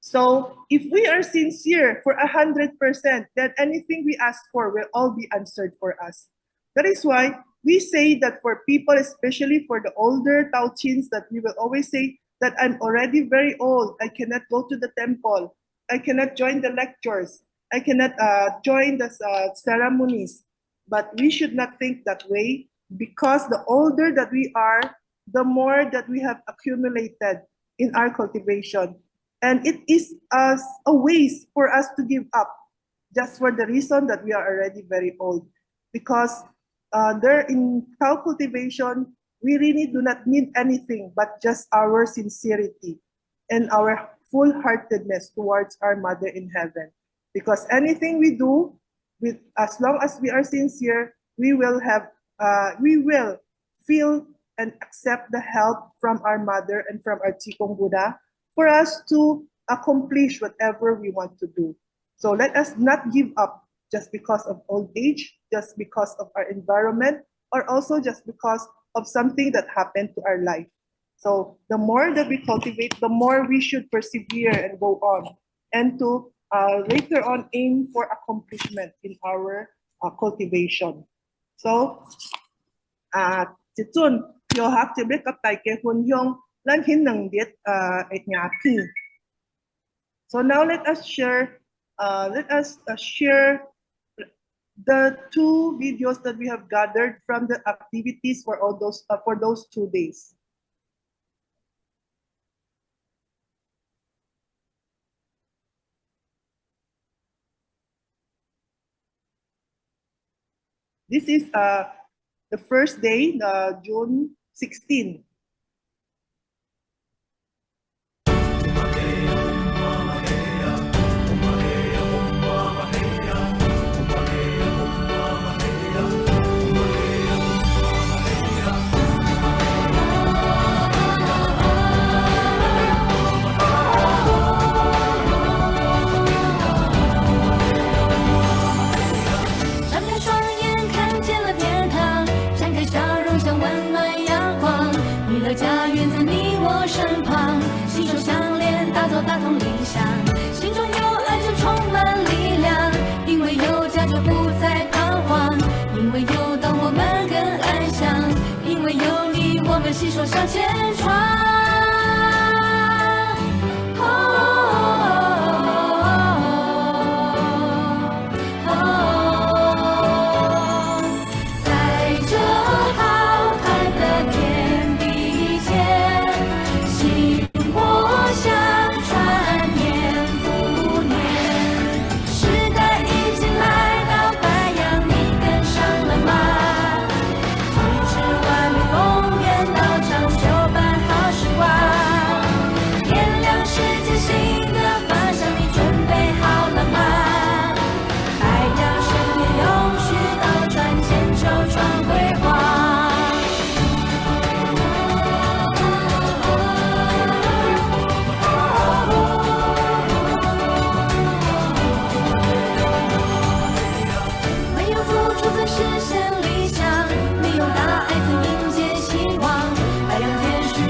So if we are sincere for 100%, then anything we ask for will all be answered for us. That is why we say that for people, especially for the older Taochins, that we will always say that I'm already very old. I cannot go to the temple. I cannot join the lectures. I cannot join the ceremonies. But we should not think that way, because the older that we are, the more that we have accumulated in our cultivation. And it is a waste for us to give up just for the reason that we are already very old. Because there in cow cultivation, we really do not need anything but just our sincerity and our full-heartedness towards our Mother in Heaven. Because anything we do, as long as we are sincere, we will feel and accept the help from our Mother and from our Tikong Buddha for us to accomplish whatever we want to do. So let us not give up just because of old age, just because of our environment, or also just because of something that happened to our life. So the more that we cultivate, the more we should persevere and go on, and to later on aim for accomplishment in our cultivation. So, 一陣又學就要甲大家分享咱迄2日的影片。So now let us share the 2 videos that we have gathered from the activities for all those for those 2 days. This is the first day, June 16.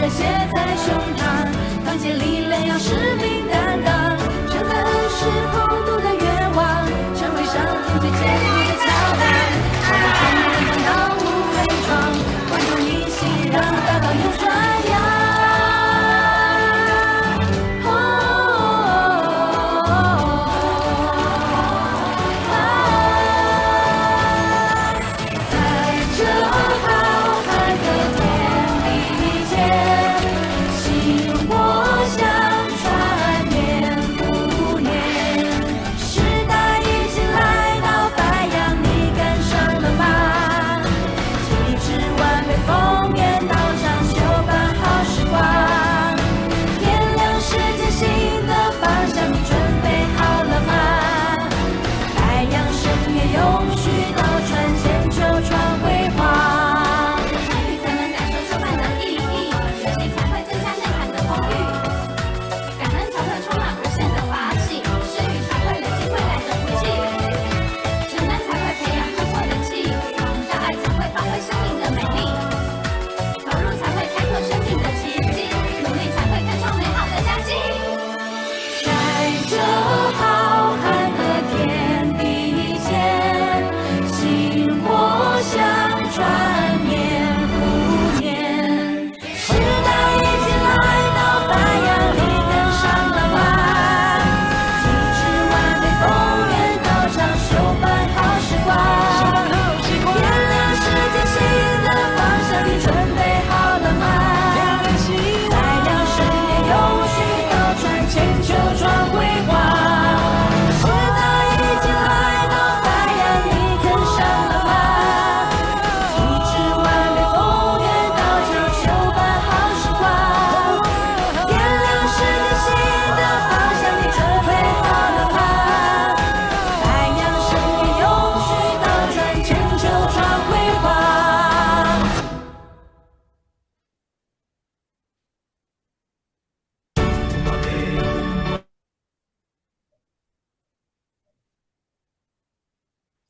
再写在胸膛，团结力量要使命担当，承载恩师共度的愿望，成为上天最坚固的桥梁。超过冲人等到无伪装，万众一心让大道有传扬。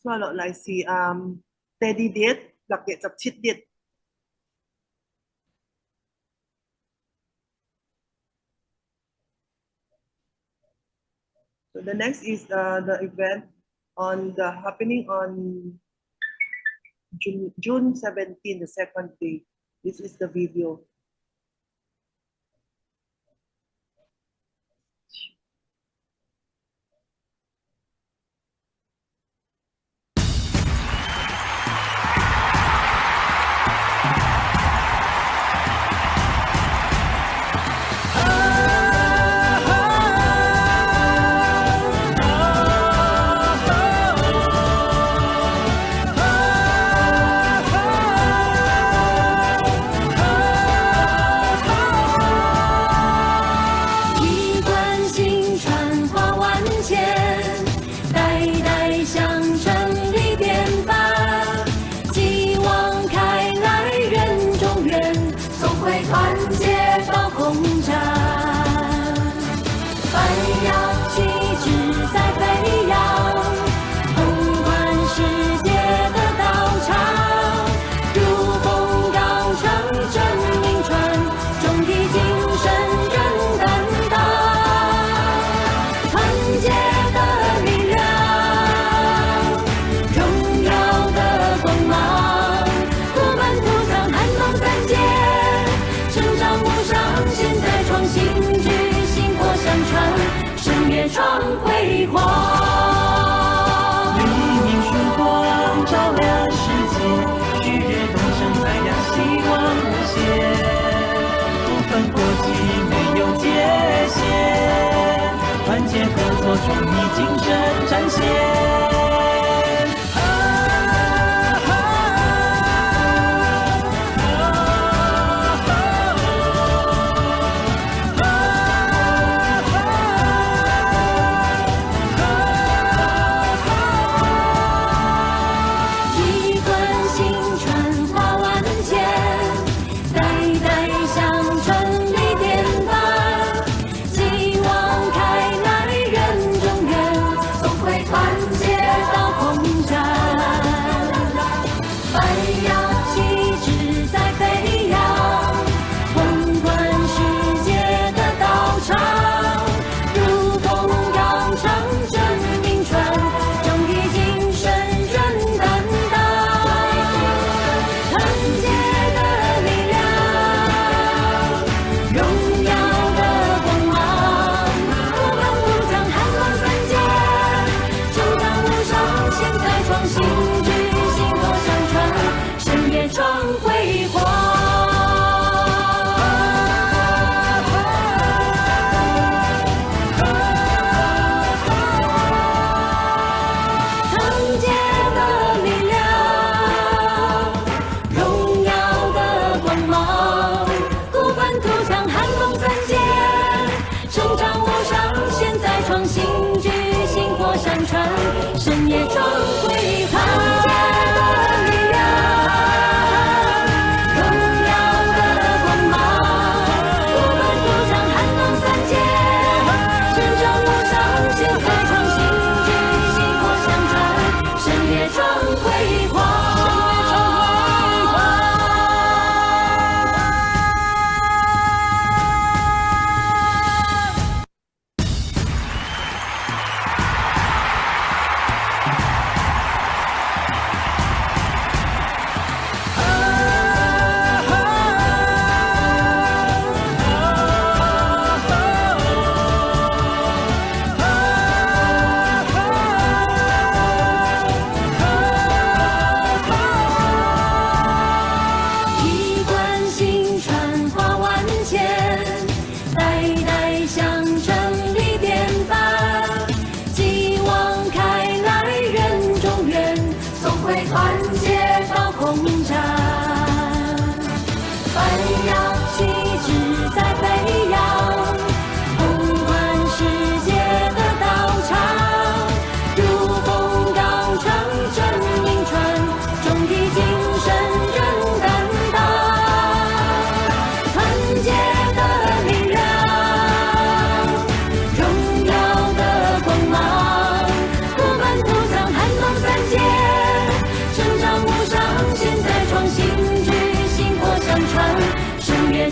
So 落嚟是Daddy Date 6月17日。So the next is the event happening on June 17, the second day. This is the video.创辉煌，黎明曙光照亮世界，旭日东升，太阳希望无限，不分国籍，没有界限，团结合作，创意精神展现。团结。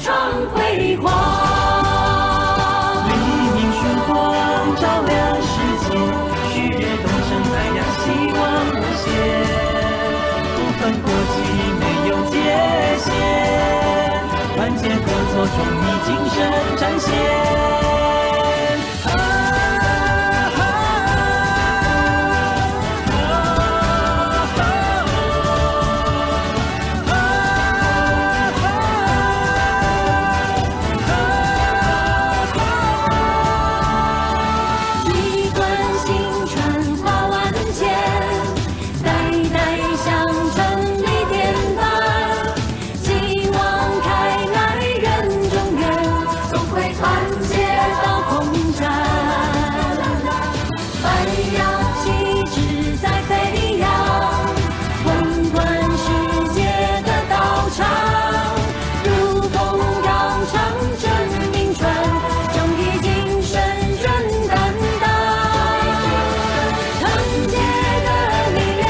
窗辉煌。黎明曙光照亮世界，旭日东升，太阳希望无限，不分国籍，没有界限，团结合作，忠义精神展现。一贯星辰花万千，代代相传历典范。希望开来人中人，总会团结到空战。白杨旗帜在飞扬，滚滚世界的道场，如风扬长征鸣传，忠义精神真担当。团结的力量，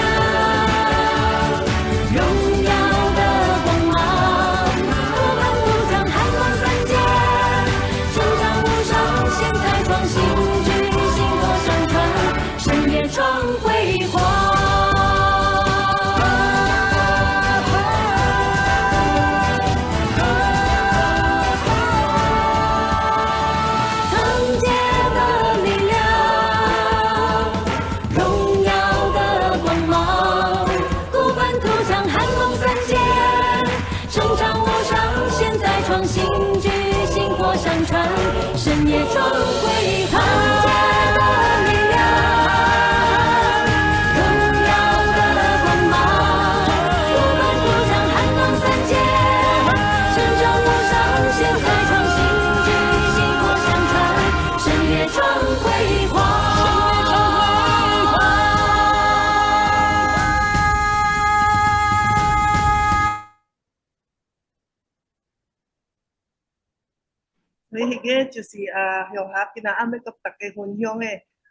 荣耀的光芒，我们不将寒光三界，成长无上，现在创新举，薪火相传，深夜创辉煌。团结的力量，荣耀的光芒，顾本图强，寒风三界，成长无上，现在创新举，薪火相传，深夜创辉煌。团结的力量，荣耀的光芒，顾本图强，寒风三界，成长无上，现在创新举，薪火相传，深夜创辉煌。所以迄個就是向下今仔暗要甲大家分享的，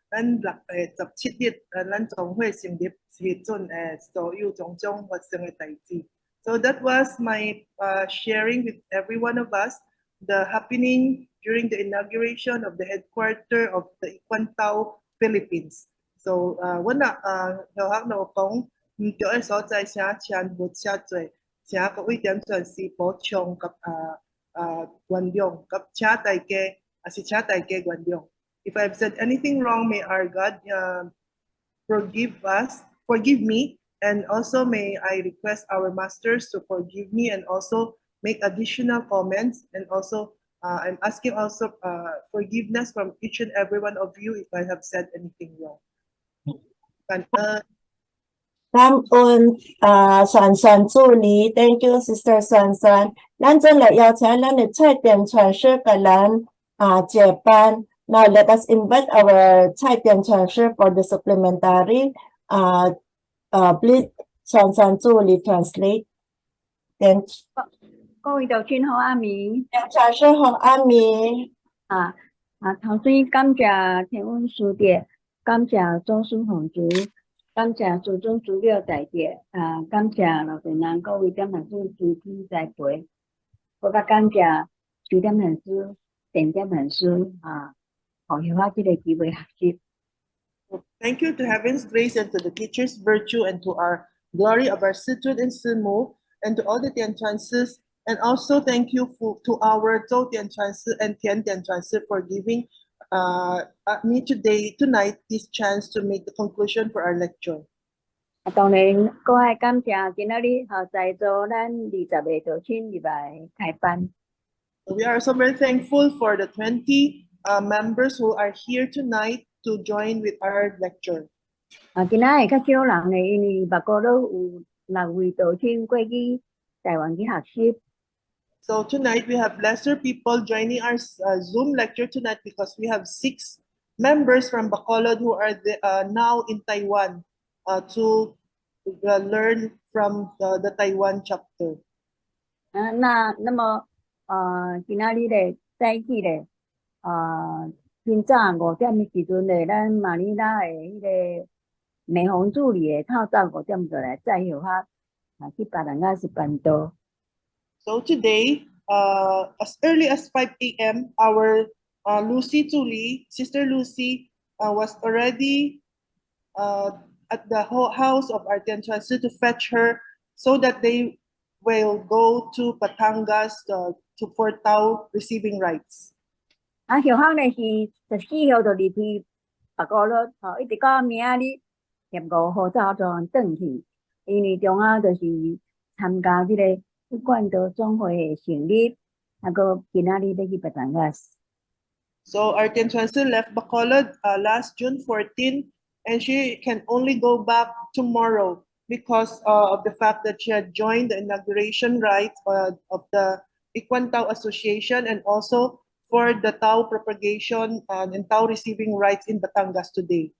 咱6月17日咱總會成立時陣所有種種發生的代志。So that was my sharing with every one of us the happening during the inauguration of the headquarters of the I-Kuan Tao, Philippines. So 我若向下有講唔對的所在寫前沒寫多，請各位點傳是補充及原諒，及請大家也是請大家原諒。If I've said anything wrong, may our God forgive me, and also may I request our masters to forgive me and also make additional comments. And also, I'm asking also forgiveness from each and every one of you if I have said anything wrong. 感恩Suan助理 ，Thank you Sister Suan。咱真来邀请咱的菜店传师给咱接班。Now let us invite our 菜店传师 for the supplementary. Please Suan助理 translate. Then 各位道亲好，阿明传师好，阿明。頭先感謝天恩師弟，感謝總書洪主，感謝祖宗祖廟大姐，感謝老電人各位點行師主持栽培，我較感謝徐點行師、電點行師互許我這個機會學習。Thank you to Heaven's grace and to the teacher's virtue and to our glory of our Situd and Simu and to all the Tian Transes. And also thank you to our Zhou Tian Transi and Tian Tian Transi for giving me tonight this chance to make the conclusion for our lecture. 當然，我還感謝今仔日在座咱20個道親入來開班。We are also very thankful for the 20 members who are here tonight to join with our lecture. 今仔會較少人咧，因為目個都有6位道親過去台灣去學習。So tonight we have lesser people joining our Zoom lecture tonight because we have 6 members from Bacolod who are now in Taiwan to learn from the Taiwan chapter. 那麼今仔日咧早起咧，今早5點的時陣咧，咱馬尼拉的迄個美紅助理的透早5點就來載予我去別人家是班導。So today, as early as 5 a.m., our Lucy Tuli, Sister Lucy, was already at the house of our Tianchuansi to fetch her so that they will go to Batangas for Tao receiving rites. 啊，后巷咧是14号就入去别个咯，一直到明仔日15号才转转去，因为中午就是参加这个一贯道总会的成立，啊个今仔日要去别当个。 So our Tianchuansi left Bacolod last June 14, and she can only go back tomorrow because of the fact that she had joined the inauguration rites of the I-Kuan Tao Association and also for the Tao propagation and Tao receiving rites in Batangas today.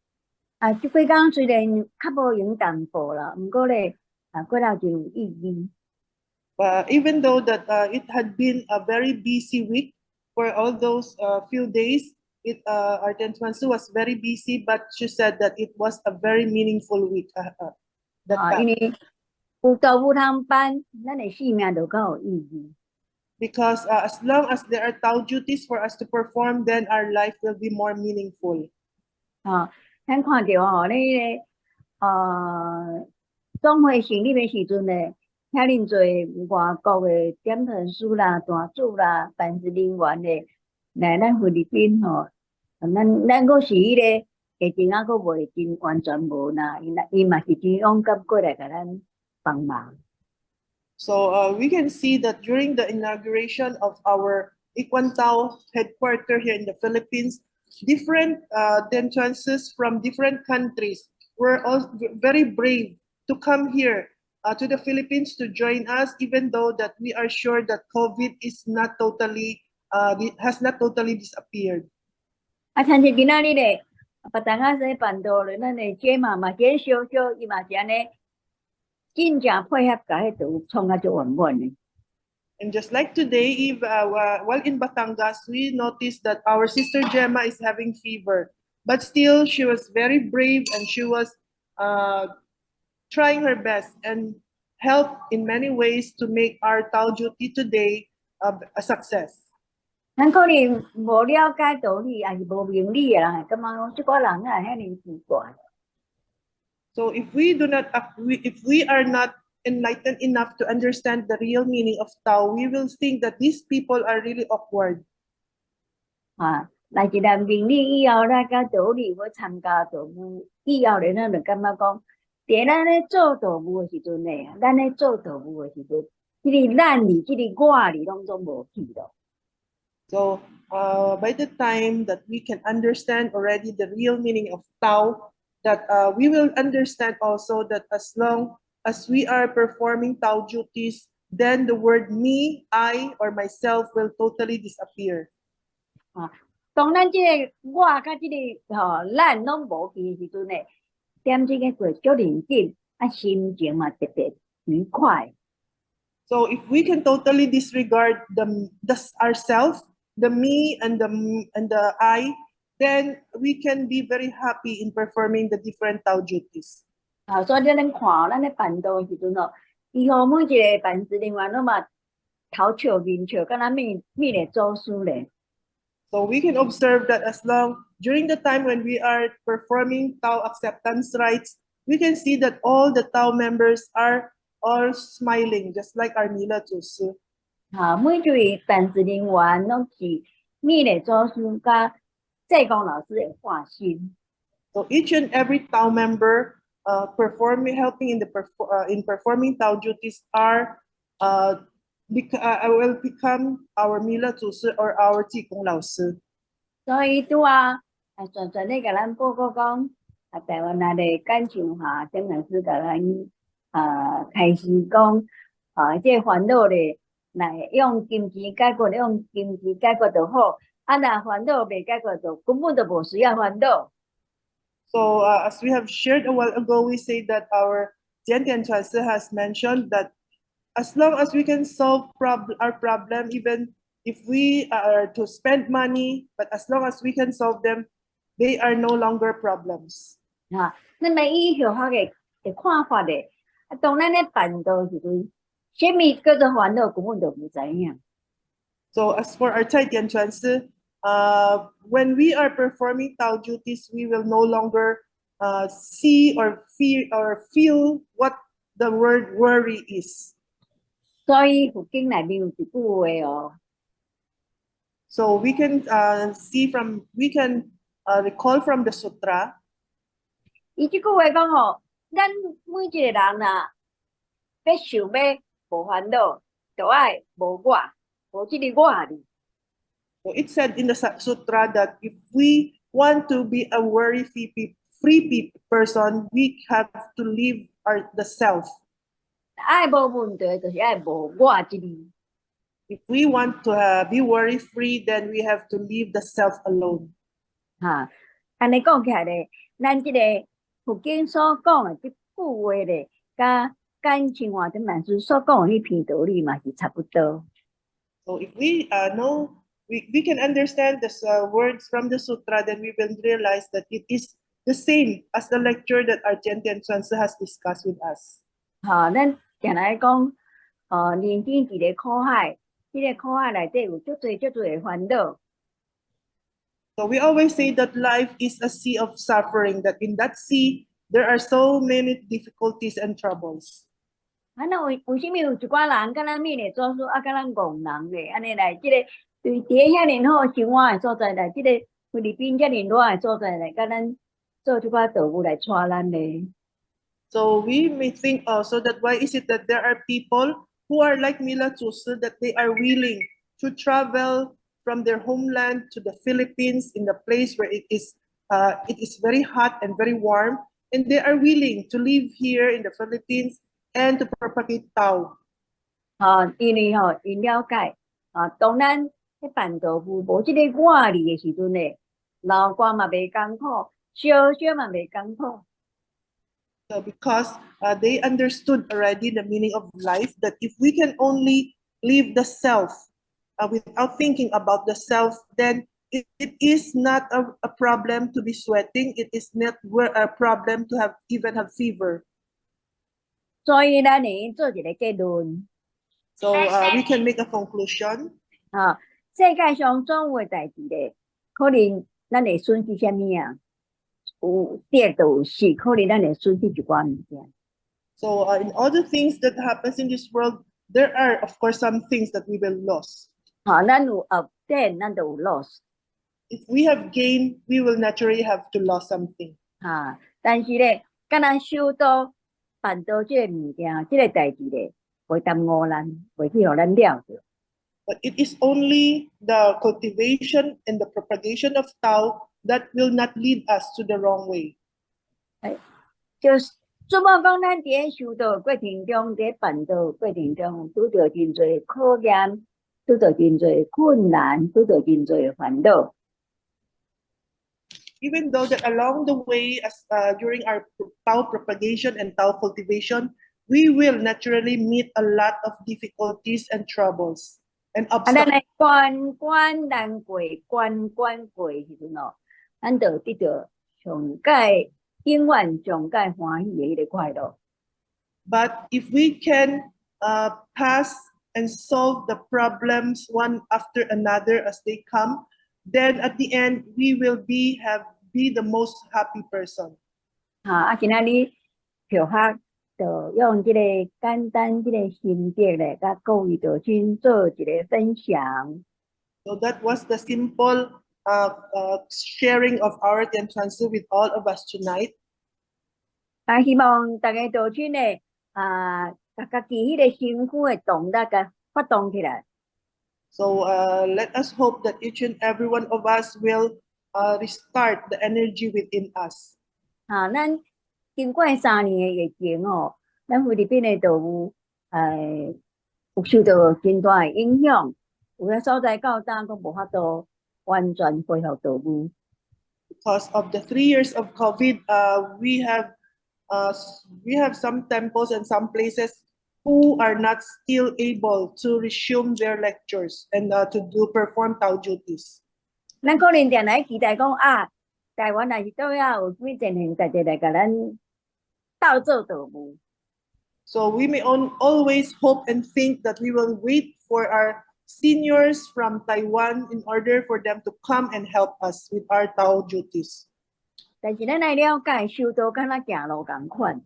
啊，即几工虽然较无用淡薄啦，毋过咧过了就有意义。 Even though that it had been a very busy week for all those few days, our Tianchuansi was very busy, but she said that it was a very meaningful week. That 啊，因 time. 为有道有通办，咱的性命就较有意义。 Because as long as there are Tao duties for us to perform, then our life will be more meaningful. 啊，咱看到吼，你总会成立的时阵咧，遐尼侪外国的点传师啦、大主啦、办事人员咧，来咱菲律宾吼，咱阁是迄个疫情啊，阁袂真完全无啦，伊嘛是真勇敢过来甲咱帮忙。 So we can see that during the inauguration of our I-Kuan Tao headquarters here in the Philippines, different Tianchuansis from different countries were all very brave to come here to the Philippines to join us, even though that we are sure that COVID is not totally has not totally disappeared. 啊，像是今仔日咧，别当啊说办到咧，咱的姐嘛见小小，伊嘛是安尼。 真正配合甲迄度创啊足圆满的。 And just like today, Eve, while in Batangas, we noticed that our sister Gemma is having fever, but still she was very brave and she was trying her best and helped in many ways to make our Tao duty today a success. 咱可能无了解道理，也是无明理的人，感觉讲即个人啊遐尼奇怪。 So if we are not enlightened enough to understand the real meaning of Tao, we will think that these people are really awkward. 啊，来一个明理以后，咱甲道理要参加道务以后咧，咱就感觉讲，伫咱咧做道务的时阵咧，咱咧做道务的时阵，即个咱理、即个我理拢总无去咯。 So by the time that we can understand already the real meaning of Tao, that we will understand also that as long as we are performing Tao duties, then the word me, I, or myself will totally disappear. 啊，当咱即个我甲即个咱拢无去的时阵咧，点即个过足认真，啊心情嘛特别愉快。 So if we can totally disregard the ourself, the me and the I, then we can be very happy in performing the different Tao duties. 啊，所以咱看咱咧办道的时阵哦，以后每一个办事人员拢嘛头笑面笑，敢若面咧做事咧。 So we can observe that as long during the time when we are performing Tao acceptance rites, we can see that all the Tao members are all smiling, just like our Mila Tusu. 啊，每一位办事人员拢是面咧做事，甲济公老师的花心。 So each and every Tao member helping in performing Tao duties will become our Mila Tusu or our Tikong Lao Sư. 所以拄全咧甲咱报告讲，台湾内的感情下，真正是甲咱开始讲，这烦恼咧，来用金钱解决，用金钱解决就好。啊，若烦恼未解决，就根本就无需要烦恼。 So as we have shared a while ago, we say that our Jian Tianchuansi has mentioned that as long as we can solve our problem, even if we are to spend money, but as long as we can solve them, they are no longer problems. 啊，咱咪以后学嘅看法咧，当咱咧办道时阵，什么叫做烦恼根本就唔知影。So as for our 在点传师, when we are performing Tao duties, we will no longer see or feel what the word worry is. 所以佛经内面有一句话哦， So we can recall from the sutra. 伊即句话讲吼，咱每一个人啊，要想要无烦恼，就爱无我，无即个我哩。 So it said in the sutra that if we want to be a worry-free person, we have to leave the self. 爱无问题，就是爱无我即个。 If we want to be worry-free, then we have to leave the self alone. 哈，安尼讲起来咧，咱即个佛经所讲的即句话咧，甲咱生活中满师所讲的迄篇道理嘛是差不多。 So if we know, we can understand the words from the sutra, then we will realize that it is the same as the lecture that our Gentian Swansea has discussed with us. 哈，咱定来讲，人生一个苦海，迄个苦海内底有足侪的烦恼。 So we always say that life is a sea of suffering, that in that sea, there are so many difficulties and troubles. 啊，那为什么有一寡人甲咱闽的做事啊，甲咱戆人咧？安尼来，即个对伫遐尼好生活的所在来，即个菲律宾遮尼热的所在来，甲咱做即寡道具来带咱咧。 So we may think also that why is it that there are people who are like Mila Tsusu, that they are willing to travel from their homeland to the Philippines in the place where it is very hot and very warm, and they are willing to live here in the Philippines and to propagate Tao. 因为因了解当咱迄办道具无即个我哩的时阵咧，老歌嘛袂艰苦，烧嘛袂艰苦。 So because they understood already the meaning of life, that if we can only leave the self without thinking about the self, then it is not a problem to be sweating. It is not a problem to even have fever. 所以咱呢做一个结论， So we can make a conclusion. 世界上总有的代志咧，可能咱会损失啥物啊？有得就有失，可能咱会损失一寡物件。 So in all the things that happens in this world, there are of course some things that we will lose. 咱有得，咱就有 loss。 If we have gain, we will naturally have to lose something. 但是咧，敢若修道办道即个物件，即个代志咧，袂耽误咱，袂去互咱了着。 But it is only the cultivation and the propagation of Tao that will not lead us to the wrong way. 就是主要讲，咱伫咧修道过程中，伫咧办道过程中，拄着真侪考验，拄着真侪困难，拄着真侪烦恼。 Even though that along the way, as during our Tao propagation and Tao cultivation, we will naturally meet a lot of difficulties and troubles and 咱 obstacles. 来关难过，关过时阵哦，咱就得到上界永远上界欢喜的迄个快乐。 But if we can pass and solve the problems one after another as they come, then at the end we will be the most happy person. 今仔日票客就用即个简单即个心得咧，甲各位道亲做一个分享。 So that was the simple sharing of our Tianchuanzi with all of us tonight. 希望大家道亲咧，家己迄个身躯的动力甲发动起来。 So let us hope that each and every one of us will restart the energy within us. 咱经过3年的疫情哦，咱菲律宾的道具有受到真大的影响，有些所在到当都无法度完全恢复道具。 Because of the 3 years of COVID, we have some temples and some places who are not still able to resume their lectures and to perform Tao duties. 咱可能定来期待讲台湾若是倒遐有咩情形，大家来甲咱斗做道具。 So we may always hope and think that we will wait for our seniors from Taiwan in order for them to come and help us with our Tao duties. 但是咱来了解，修道敢若行路共款。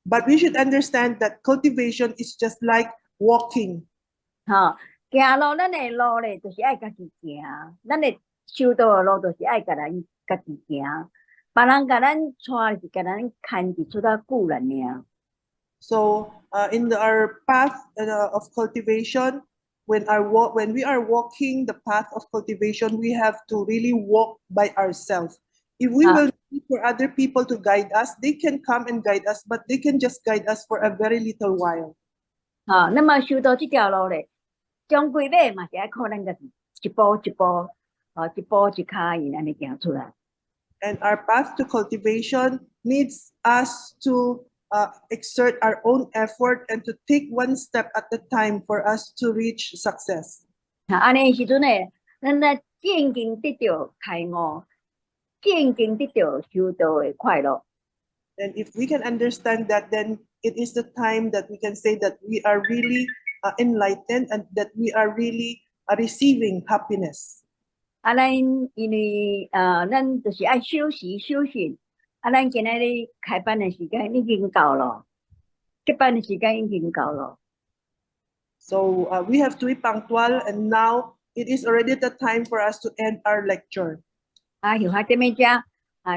But we should understand that cultivation is just like walking. 吼，行路咱的路咧，就是爱家己行；咱的修道的路，就是爱家己行。别人甲咱带是甲咱牵一出久啦尔。 So in our path of cultivation, when we are walking the path of cultivation, we have to really walk by ourselves. If we will wait for other people to guide us, they can come and guide us, but they can just guide us for a very little while. 吼，那么修道这条路咧，终归尾嘛是爱靠咱家己一步一步，一步一脚印安尼行出来。 And our path to cultivation needs us to exert our own effort and to take one step at a time for us to reach success. 安尼时阵咧，咱来渐渐得到开悟，渐渐得到修道的快乐。 And if we can understand that, then it is the time that we can say that we are really enlightened and that we are really receiving happiness. 咱因为咱就是爱休息休息。咱今仔日开班的时间已经到了，结班的时间已经到了。 So we have to be punctual, and now it is already the time for us to end our lecture. 有法点咩只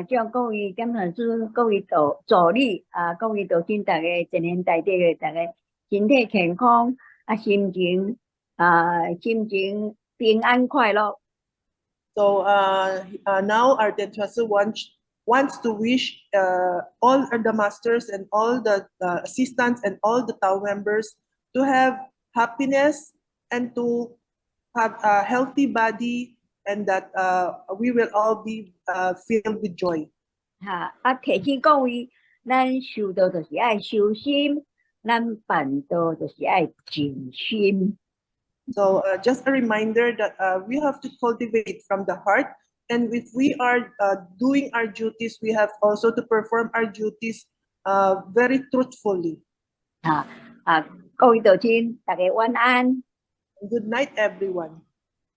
将各位检查师、各位助理各位导师，大家全年大地的大家身体健康心情平安快乐。 So now our Dentrasu wants to wish all the masters and all the assistants and all the Tao members to have happiness and to have a healthy body, and that we will all be filled with joy. 提醒各位，咱修道就是爱修心，咱办道就是爱静心。 So just a reminder that we have to cultivate from the heart, and if we are doing our duties, we have also to perform our duties very truthfully. 各位道亲，大家晚安。 Good night, everyone.